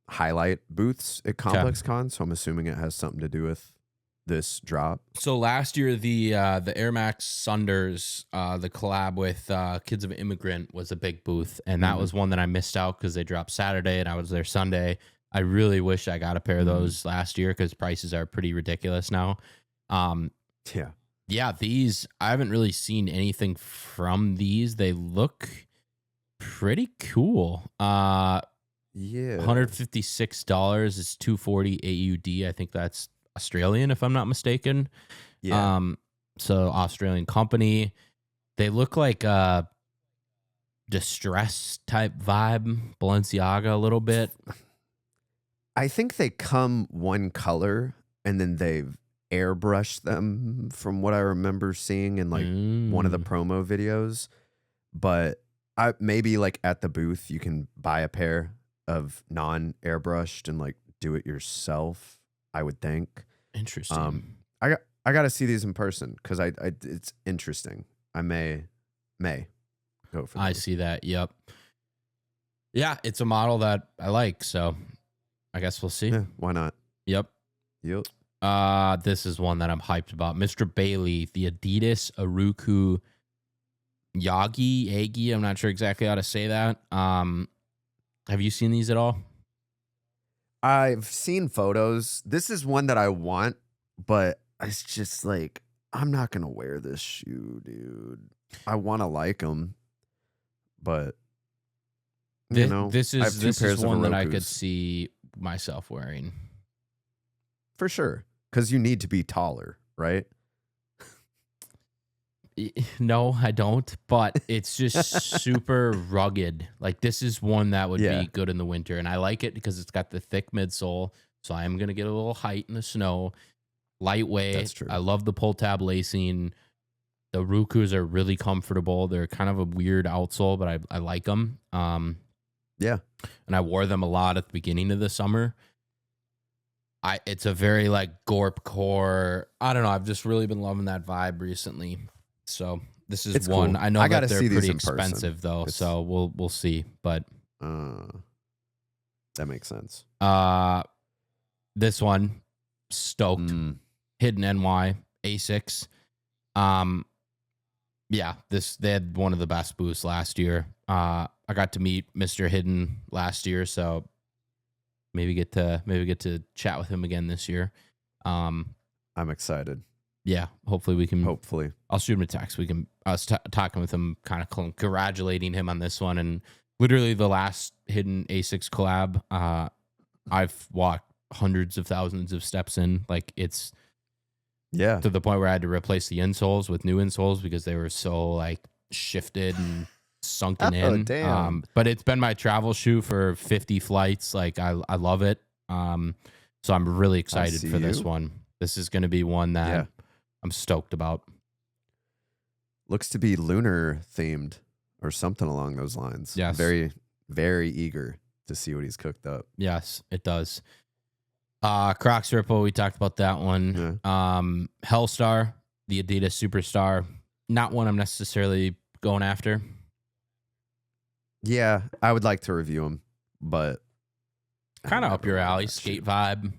highlight booths at ComplexCon. So I'm assuming it has something to do with this drop. So last year, the Air Max Sunders, the collab with Kids of Immigrant was a big booth. And that was one that I missed out because they dropped Saturday and I was there Sunday. I really wish I got a pair of those last year because prices are pretty ridiculous now. Yeah, these, I haven't really seen anything from these. They look pretty cool. $156 is $240 AUD. I think that's Australian, if I'm not mistaken. Yeah. So Australian company. They look like a distress type vibe, Balenciaga a little bit. I think they come one color and then they've airbrushed them from what I remember seeing in like one of the promo videos. But maybe like at the booth, you can buy a pair of non-airbrushed and like do it yourself, I would think. Interesting. I got to see these in person because it's interesting. I may go for. I see that. Yep. Yeah, it's a model that I like, so I guess we'll see. Yeah, why not? Yep. This is one that I'm hyped about. Mr. Bailey, the Adidas Aruku Agi. I'm not sure exactly how to say that. Have you seen these at all? I've seen photos. This is one that I want, but it's just like, I'm not going to wear this shoe, dude. I want to like them, but this is one that I could see myself wearing. For sure. Because you need to be taller, right? No, I don't. But it's just super rugged. Like, this is one that would be good in the winter. And I like it because it's got the thick midsole. So I am going to get a little height in the snow. Lightweight. That's true. I love the pull tab lacing. The Rukus are really comfortable. They're kind of a weird outsole, but I like them. Yeah. And I wore them a lot at the beginning of the summer. It's a very like Gorp core. I don't know. I've just really been loving that vibe recently. So this is one. Cool. I know that they're pretty expensive though, so we'll see. But that makes sense. This one, stoked. Hidden NY A6. Yeah, they had one of the best booths last year. I got to meet Mr. Hidden last year, so maybe get to chat with him again this year. I'm excited. Yeah, hopefully we can. Hopefully, I'll shoot him a text. I was talking with him, kind of congratulating him on this one, and literally the last Hidden A6 collab. I've walked hundreds of thousands of steps in. Like, it's to the point where I had to replace the insoles with new insoles because they were so like shifted and sunken in. Damn. But it's been my travel shoe for 50 flights. Like, I love it. So I'm really excited for this one. This is going to be one that I'm stoked about. Looks to be lunar themed or something along those lines. Yes. Very, very eager to see what he's cooked up. Yes, it does. Crocs Ripple, we talked about that one. Yeah. Hellstar, the Adidas Superstar. Not one I'm necessarily going after. Yeah, I would like to review them, but kind of up your alley, skate vibe.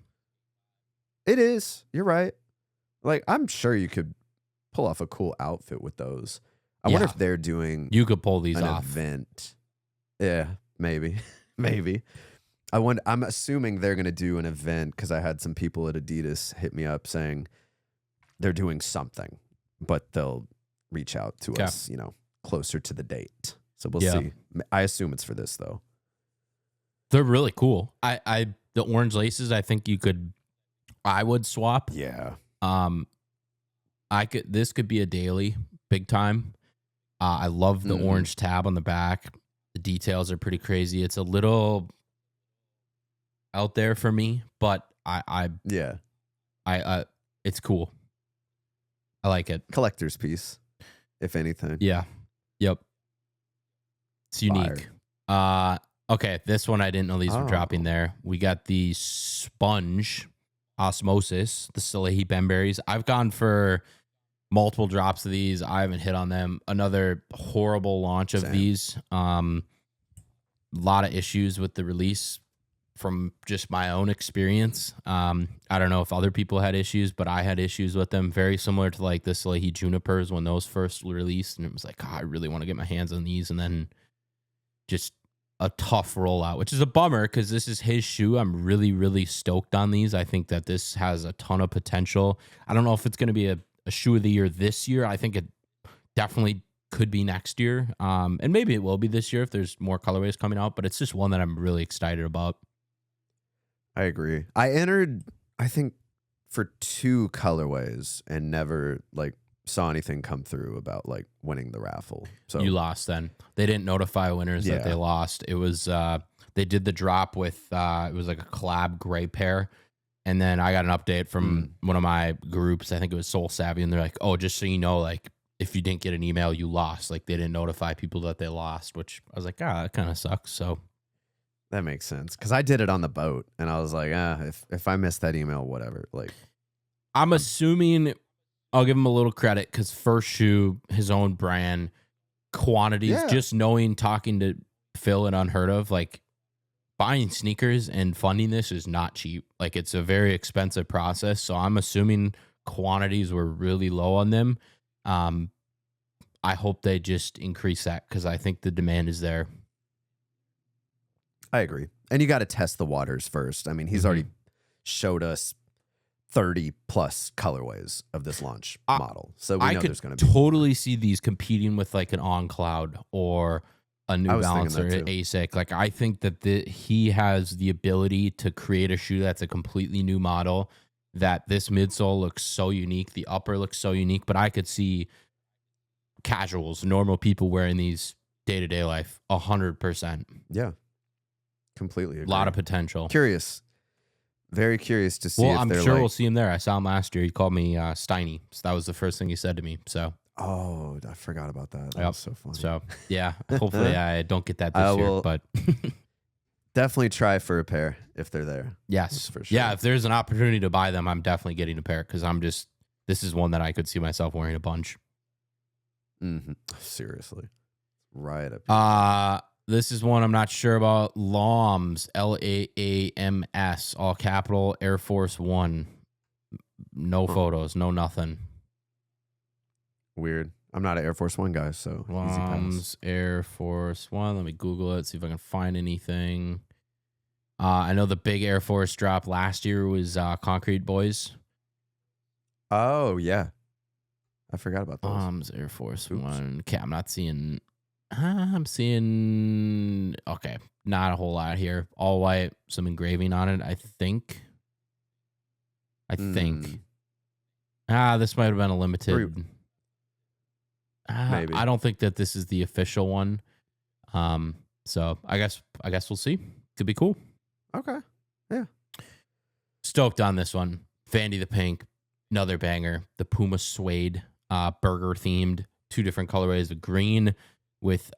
It is. You're right. Like, I'm sure you could pull off a cool outfit with those. I wonder if they're doing. You could pull these off. Event. Yeah, maybe, maybe. I'm assuming they're gonna do an event because I had some people at Adidas hit me up saying they're doing something, but they'll reach out to us, closer to the date. So we'll see. I assume it's for this though. They're really cool. The orange laces, I think I would swap. Yeah. This could be a daily, big time. I love the orange tab on the back. The details are pretty crazy. It's a little out there for me, but it's cool. I like it. Collector's piece, if anything. Yeah. Yep. It's unique. Okay, this one I didn't know these were dropping there. We got the Sponge Osmosis, the Salehi Bemberries. I've gone for multiple drops of these. I haven't hit on them. Another horrible launch of these. A lot of issues with the release from just my own experience. I don't know if other people had issues, but I had issues with them. Very similar to like the Salehi Junipers when those first released. And it was like, I really want to get my hands on these. And then just a tough rollout, which is a bummer because this is his shoe. I'm really, really stoked on these. I think that this has a ton of potential. I don't know if it's going to be a shoe of the year this year. I think it definitely could be next year. And maybe it will be this year if there's more colorways coming out, but it's just one that I'm really excited about. I agree. I entered, I think, for 2 colorways and never saw anything come through about winning the raffle. So you lost then. They didn't notify winners that they lost. It was they did the drop with it was like a collab gray pair. And then I got an update from one of my groups. I think it was Soul Savvy, and they're like, "Oh, just so you know, if you didn't get an email, you lost." They didn't notify people that they lost, which I was like, that kind of sucks. So that makes sense because I did it on the boat, and I was like, if I missed that email, whatever. I'm assuming I'll give him a little credit because first shoe, his own brand, quantities, just knowing, talking to Phil and Unheard of, like buying sneakers and funding this is not cheap. Like it's a very expensive process. So I'm assuming quantities were really low on them. I hope they just increase that because I think the demand is there. I agree. And you got to test the waters first. I mean, he's already showed us 30 plus colorways of this launch model. So we know there's going to be totally see these competing with like an On Cloud or a New Balance or an ASIC. Like I think that he has the ability to create a shoe that's a completely new model, that this midsole looks so unique. The upper looks so unique, but I could see casuals, normal people wearing these day-to-day life 100%. Yeah. Completely agree. A lot of potential. Curious. Very curious to see. Well, I'm sure we'll see him there. I saw him last year. He called me Steiny. So that was the first thing he said to me. So. Oh, I forgot about that. That was so funny. So yeah, hopefully I don't get that this year, but definitely try for a pair if they're there. Yes, for sure. Yeah, if there's an opportunity to buy them, I'm definitely getting a pair because this is one that I could see myself wearing a bunch. Mm-hmm. Seriously, right up. This is one I'm not sure about. LAAMS, LAAMS, all capital, Air Force One. No photos, no nothing. Weird. I'm not an Air Force One guy, so LAAMS, Air Force One. Let me Google it, see if I can find anything. I know the big Air Force drop last year was Concrete Boys. Oh, yeah. I forgot about those. LAAMS, Air Force One. Okay, I'm seeing, okay, not a whole lot here. All white, some engraving on it, I think. This might have been a limited. Maybe. I don't think that this is the official one. So I guess we'll see. Could be cool. Okay. Yeah. Stoked on this one. Vandy the Pink, another banger. The Puma Suede, burger themed, 2 different colorways of green with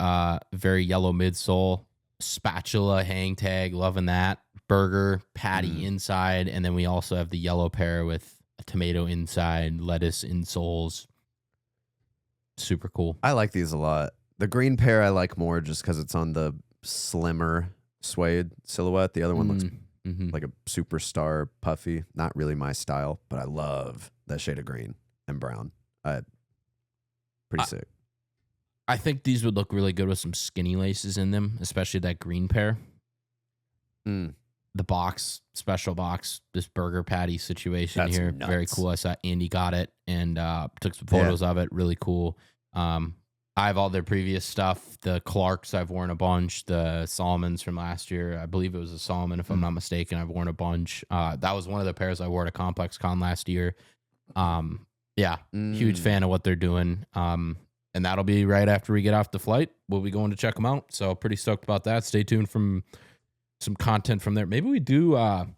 very yellow midsole, spatula hang tag, loving that. Burger patty inside, and then we also have the yellow pair with a tomato inside, lettuce insoles. Super cool. I like these a lot. The green pair I like more just because it's on the slimmer suede silhouette. The other one looks like a superstar puffy. Not really my style, but I love that shade of green and brown. Pretty sick. I think these would look really good with some skinny laces in them, especially that green pair. The box, special box, this burger patty situation here. Nuts. Very cool. I saw Andy got it and took some photos of it. Really cool. I have all their previous stuff. The Clarks, I've worn a bunch. The Solomons from last year. I believe it was a Solomon, if I'm not mistaken. I've worn a bunch. That was one of the pairs I wore at ComplexCon last year. Huge fan of what they're doing. And that'll be right after we get off the flight. We'll be going to check them out. So pretty stoked about that. Stay tuned from some content from there. Maybe we do. I've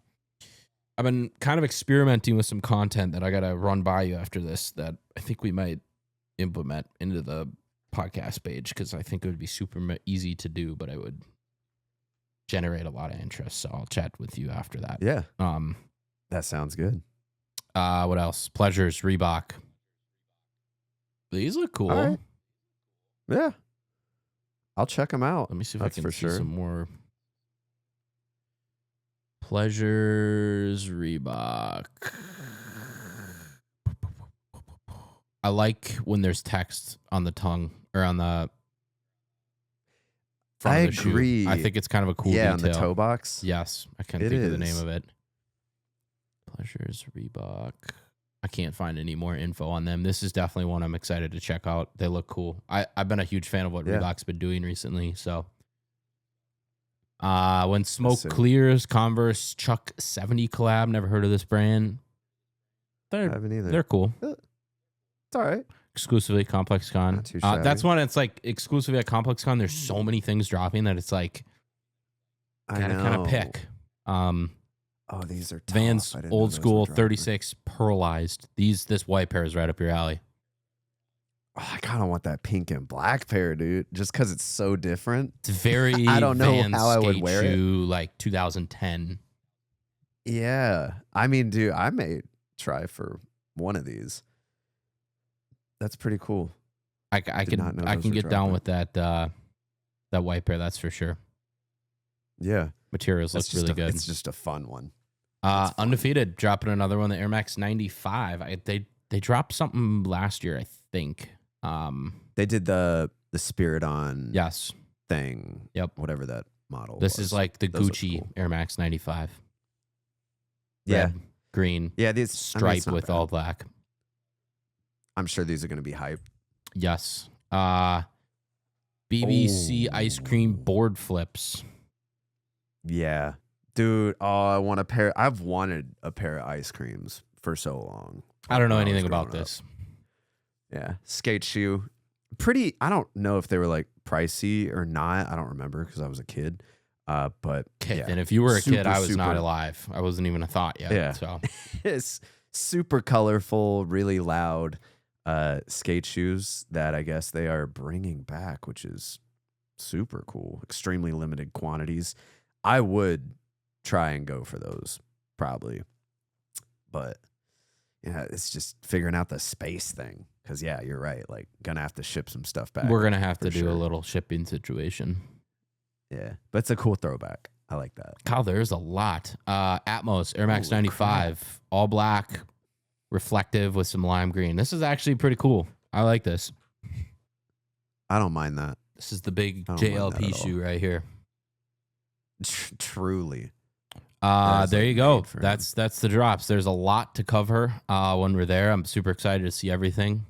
been kind of experimenting with some content that I got to run by you after this that I think we might implement into the podcast page because I think it would be super easy to do, but it would generate a lot of interest. So I'll chat with you after that. Yeah. That sounds good. What else? Pleasures, Reebok. These look cool. Right. Yeah. I'll check them out. Let me see if I can see some more. Pleasures, Reebok. I like when there's text on the tongue or on the front of the agree. Shoe. I think it's kind of a cool detail. On the toe box. Yes. I can't think of the name of it. Pleasures, Reebok. I can't find any more info on them. This is definitely one I'm excited to check out. They look cool. I've been a huge fan of what Reebok's been doing recently. So when smoke clears, Converse Chuck 70 collab. Never heard of this brand. I haven't either. They're cool. It's all right. Exclusively at ComplexCon. Not too shabby. That's one. It's like exclusively at ComplexCon. There's so many things dropping that it's like gotta kind of pick. Oh, these are tough. Vans old school 36 pearlized. This white pair is right up your alley. Oh, I kind of want that pink and black pair, dude. Just because it's so different. It's very. I don't know Vans how I would wear shoe, it. Like 2010. Yeah, I mean, dude, I may try for one of these. That's pretty cool. I can get down with that white pair. That's for sure. Yeah, materials look really good. It's just a fun one. Undefeated dropping another one, the Air Max 95. They dropped something last year, I think. They did the Spirit on thing. Yep, whatever that model. This is like the Gucci cool. Air Max 95. Red, green. Yeah, these striped with all black. I'm sure these are going to be hype. Yes. BBC ice cream board flips. Yeah. Dude, I want a pair. I've wanted a pair of ice creams for so long. I don't know anything about this. Yeah. Skate shoe. Pretty, I don't know if they were like pricey or not. I don't remember because I was a kid. But yeah. And if you were a kid, I was not alive. I wasn't even a thought yet. Yeah. So it's super colorful, really loud skate shoes that I guess they are bringing back, which is super cool. Extremely limited quantities. I would try and go for those probably, but yeah, it's just figuring out the space thing. Because yeah, you're right. Like, gonna have to ship some stuff back. We're gonna have to do a little shipping situation. Yeah, but it's a cool throwback. I like that. Kyle, there's a lot. Atmos Air Max 95, all black, reflective with some lime green. This is actually pretty cool. I like this. I don't mind that. This is the big JLP shoe right here. Truly. There you go. That's the drops. There's a lot to cover when we're there. I'm super excited to see everything.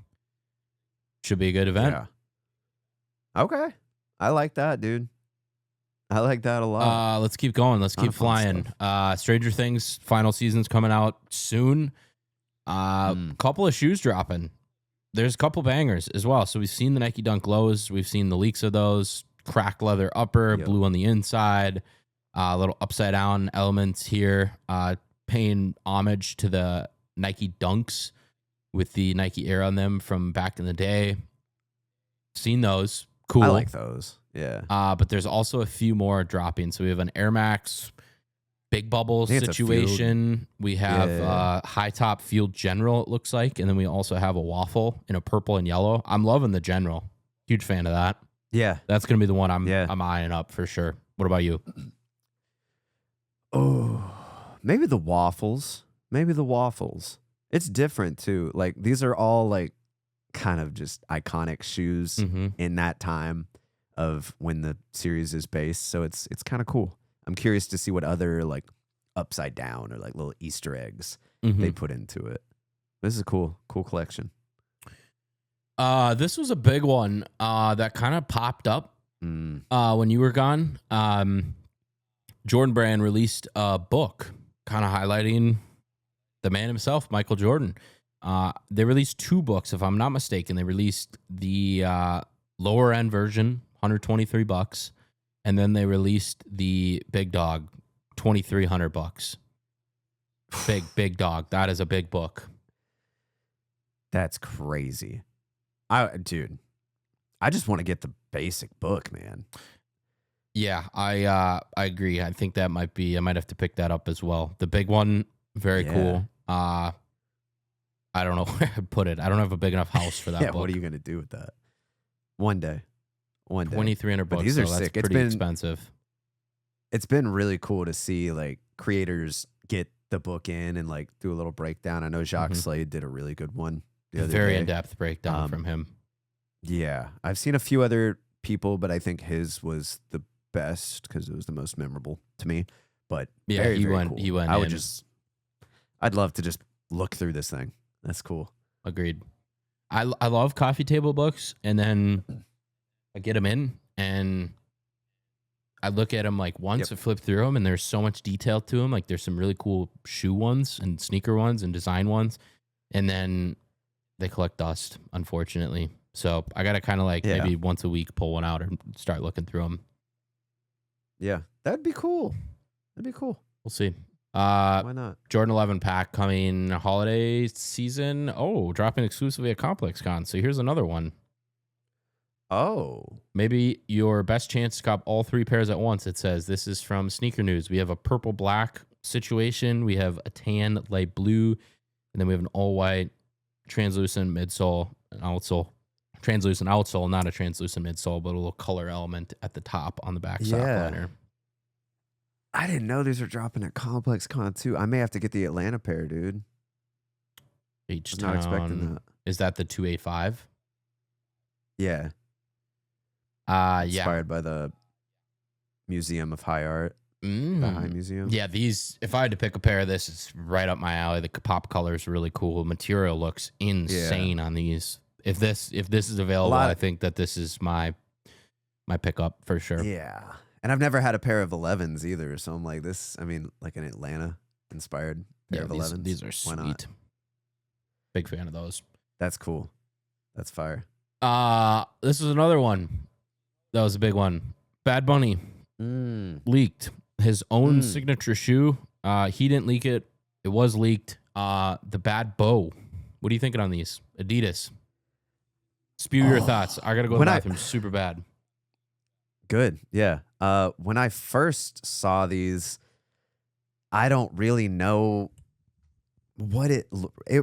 Should be a good event. Yeah. Okay. I like that, dude. I like that a lot. Let's keep going. Let's keep flying. Stranger Things final season's coming out soon. Couple of shoes dropping. There's a couple bangers as well. So we've seen the Nike Dunk Lows. We've seen the leaks of those. Cracked leather upper, blue on the inside. Little upside down elements here. Paying homage to the Nike Dunks with the Nike Air on them from back in the day. Seen those. Cool. I like those. Yeah. But there's also a few more dropping. So we have an Air Max Big Bubble situation. We have high top Field General, it looks like. And then we also have a waffle in a purple and yellow. I'm loving the General. Huge fan of that. Yeah. That's going to be the one I'm eyeing up for sure. What about you? Oh, maybe the waffles. It's different too. Like, these are all like kind of just iconic shoes in that time of when the series is based. So it's kind of cool. I'm curious to see what other like upside down or like little Easter eggs they put into it. This is a cool collection. This was a big one that kind of popped up when you were gone. Jordan Brand released a book kind of highlighting the man himself, Michael Jordan. They released 2 books, if I'm not mistaken. They released the lower end version, $123, and then they released the big dog, $2,300. Big dog. That is a big book. That's crazy. Dude, I just want to get the basic book, man. Yeah, I agree. I think that might be. I might have to pick that up as well. The big one, very cool. I don't know where I'd put it. I don't have a big enough house for that book. What are you gonna do with that? One day. $2,300. These are sick. That's pretty expensive. It's been really cool to see like creators get the book in and like do a little breakdown. I know Jacques Slade did a really good one the other day. Very in-depth breakdown from him. Yeah, I've seen a few other people, but I think his was the best because it was the most memorable to me. But yeah, very, he very went. cool. He went. I'd love to just look through this thing. That's cool. Agreed. I love coffee table books, and then I get them in and I look at them like once. I flip through them, and there's so much detail to them. Like, there's some really cool shoe ones and sneaker ones and design ones, and then they collect dust, unfortunately. So I gotta kind of like maybe once a week pull one out and start looking through them. Yeah, that'd be cool. We'll see. Why not? Jordan 11 pack coming holiday season. Oh, dropping exclusively at ComplexCon. So here's another one. Oh. Maybe your best chance to cop all 3 pairs at once. It says this is from Sneaker News. We have a purple black situation. We have a tan light blue. And then we have an all white translucent midsole an outsole, translucent outsole, not a translucent midsole, but a little color element at the top on the back sock liner. I didn't know these are dropping at ComplexCon too. I may have to get the Atlanta pair, dude. H-Town. Not expecting that. Is that the 2A5? Yeah. Inspired by the Museum of High Art. The High Museum. Yeah, these, if I had to pick a pair of this, it's right up my alley. The pop color is really cool. Material looks insane on these. If this is available, I think that this is my pickup for sure. Yeah. And I've never had a pair of 11s either. So I'm like, like an Atlanta inspired pair of 11s. These are sweet. Why not? Big fan of those. That's cool. That's fire. This is another one. That was a big one. Bad Bunny leaked his own signature shoe. He didn't leak it. It was leaked. The Bad Bow. What are you thinking on these? Adidas. Spew your thoughts. I got to go to the bathroom super bad. Good. Yeah. When I first saw these, I don't really know what it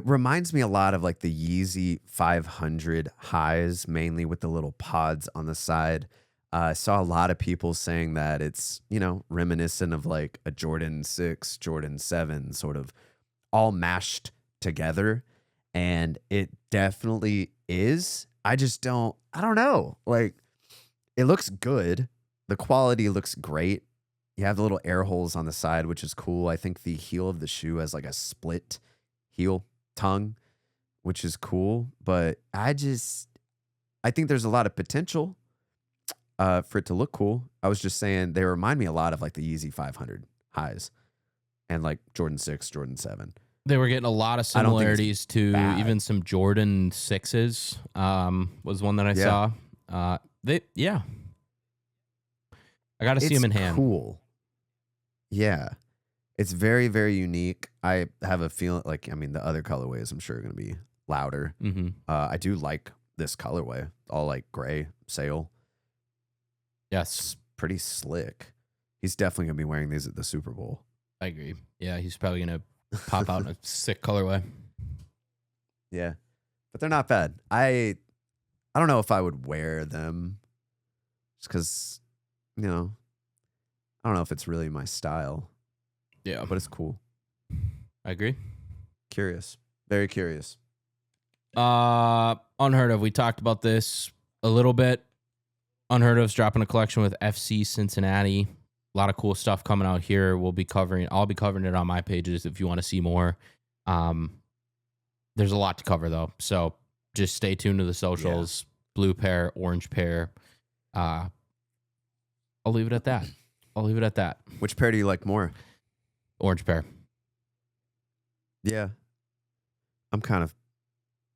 reminds me a lot of like the Yeezy 500 highs, mainly with the little pods on the side. I saw a lot of people saying that it's, reminiscent of like a Jordan 6, Jordan 7 sort of all mashed together. And it definitely is. I don't know. Like, it looks good. The quality looks great. You have the little air holes on the side, which is cool. I think the heel of the shoe has like a split heel tongue, which is cool. But I think there's a lot of potential for it to look cool. I was just saying they remind me a lot of like the Yeezy 500 highs and like Jordan 6, Jordan 7. They were getting a lot of similarities to even some Jordan 6s was one that I saw. I got to see them in hand. Cool. Yeah. It's very, very unique. I have a feeling the other colorways I'm sure are going to be louder. Mm-hmm. I do like this colorway, all like gray sail. Yes. It's pretty slick. He's definitely going to be wearing these at the Super Bowl. I agree. Yeah, he's probably going to pop out in a sick colorway. Yeah. But they're not bad. I don't know if I would wear them just because, I don't know if it's really my style. Yeah. But it's cool. I agree. Curious. Very curious. Unheard of. We talked about this a little bit. Unheard of's dropping a collection with FC Cincinnati. A lot of cool stuff coming out here. I'll be covering it on my pages if you want to see more. There's a lot to cover though. So just stay tuned to the socials. Yeah. Blue pair, orange pair. I'll leave it at that. Which pair do you like more? Orange pair. Yeah. I'm kind of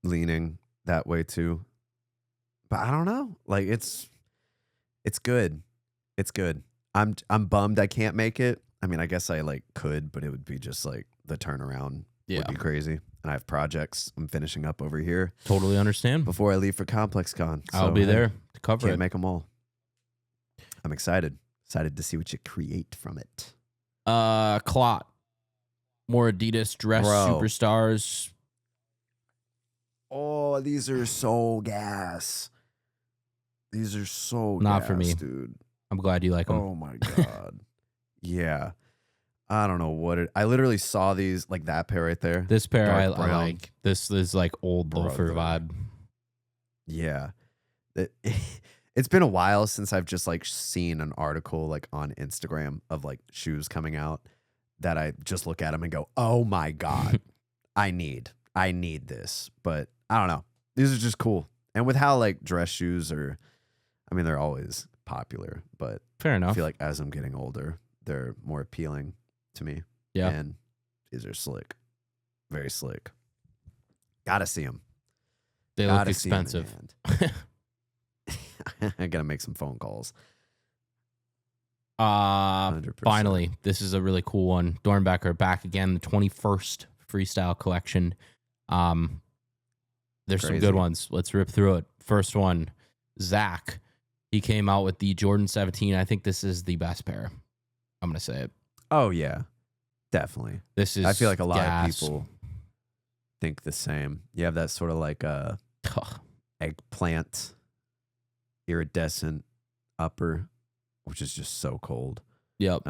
leaning that way too. But I don't know. Like it's good. It's good. I'm bummed I can't make it. I mean, I guess I could, but it would be just like the turnaround would be crazy. And I have projects I'm finishing up over here. Totally understand. Before I leave for ComplexCon. I'll be there to cover it. Can't make them all. I'm excited. Excited to see what you create from it. CLOT. More Adidas dress superstars. Oh, these are so gas. These are so not gas, for me, dude. I'm glad you like them. Oh my god. Yeah. I don't know what I literally saw these, like that pair right there. This pair I like. This is like old loafer vibe. Yeah. It's been a while since I've just seen an article on Instagram of shoes coming out that I just look at them and go, "Oh my god. I need this." But I don't know. These are just cool. And with how dress shoes are, I mean, they're always popular, but fair enough. I feel like as I'm getting older, they're more appealing to me. Yeah. And these are slick. Very slick. Gotta see them. They look expensive. I gotta make some phone calls. 100%. Finally, this is a really cool one. Dornbecker back again, the 21st freestyle collection. There's some good ones. Let's rip through it. First one, Zach. He came out with the Jordan 17. I think this is the best pair. I'm gonna say it. Oh yeah, definitely. This is. I feel like a lot of people think the same. You have that sort of eggplant, iridescent upper, which is just so cold. Yep.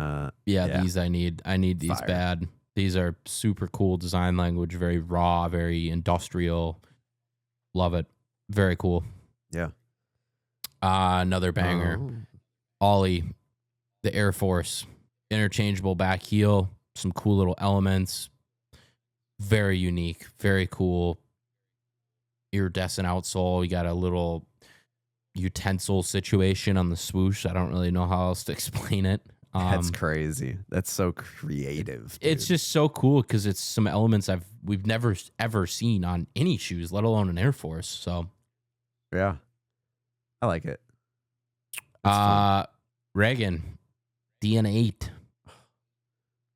These I need these Fire. bad. These are super cool design language, very raw, very industrial. Love it. Very cool. Yeah. Another banger. Ollie, the Air Force, interchangeable back heel, some cool little elements. Very unique, very cool. Iridescent outsole. You got a little utensil situation on the swoosh. I don't really know how else to explain it. That's crazy. That's so creative. Dude. It's just so cool because it's some elements we've never ever seen on any shoes, let alone an Air Force. So yeah, I like it. Reagan, DN8,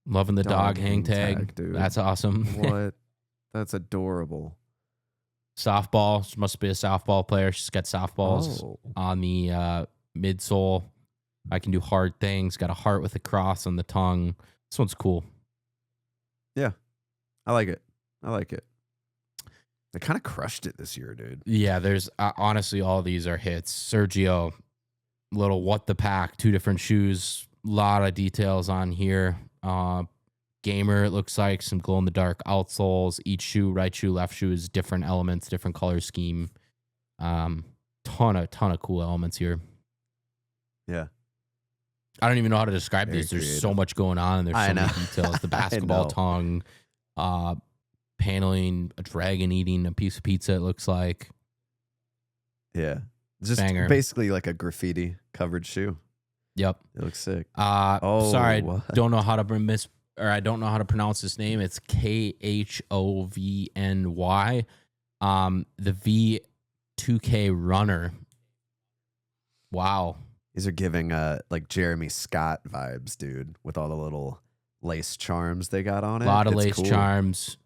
loving the dog hang tag, dude. That's awesome. What? That's adorable. Softball. She must be a softball player. She's got softballs on the midsole. I can do hard things. Got a heart with a cross on the tongue. This one's cool. Yeah. I like it. They kind of crushed it this year, dude. Yeah, there's honestly, all these are hits. Sergio, little what the pack, 2 different shoes. A lot of details on here. Gamer, it looks like some glow in the dark outsoles. Each shoe, right shoe, left shoe, is different elements, different color scheme. Ton of cool elements here. Yeah. I don't even know how to describe Very these. There's creative. so much going on, and there's so many details. The basketball tongue, paneling, a dragon eating a piece of pizza, it looks like. Yeah. Just Banger. Basically like a graffiti covered shoe. Yep. It looks sick. Sorry, what? I don't know how to pronounce his name. It's KHOVNY. The V2K runner. Wow. These are giving like Jeremy Scott vibes, dude, with all the little lace charms they got on it. A lot of lace cool. charms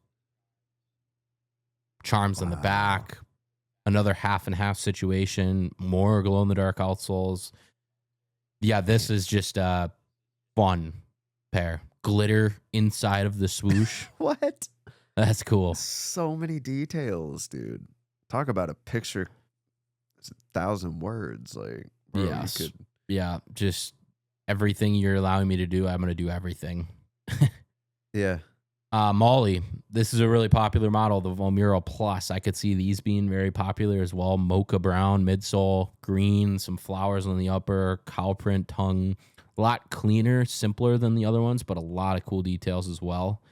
on the back. Another half and half situation. More glow in the dark outsoles. Yeah, this is just a fun pair. Glitter inside of the swoosh. What? That's cool. So many details, dude. Talk about a picture. It's 1,000 words. Like, bro, yes. Yeah, just everything you're allowing me to do, I'm going to do everything. Yeah. Molly, this is a really popular model, the Vomuro Plus. I could see these being very popular as well. Mocha brown, midsole, green, some flowers on the upper, cow print tongue. A lot cleaner, simpler than the other ones, but a lot of cool details as well.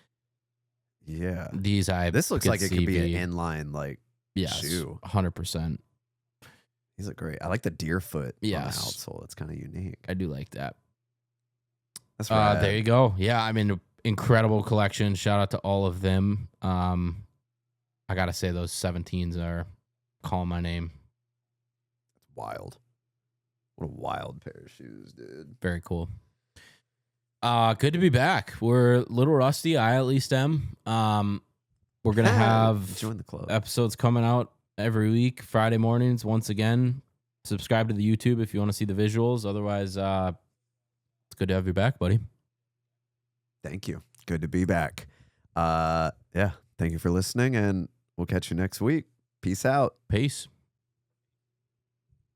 Yeah. This looks like it could be an inline shoe. 100%. These look great. I like the deer foot on the Yes. outsole. It's kind of unique. I do like that. That's right. There you go. Yeah, I mean, incredible collection. Shout out to all of them. I got to say those 17s are calling my name. That's wild. What a wild pair of shoes, dude. Very cool. Good to be back. We're a little rusty. I at least am. We're going to have join the club. Episodes coming out every week, Friday mornings. Once again, subscribe to the YouTube if you want to see the visuals. Otherwise, it's good to have you back, buddy. Thank you. Good to be back. Yeah. Thank you for listening, and we'll catch you next week. Peace out. Peace.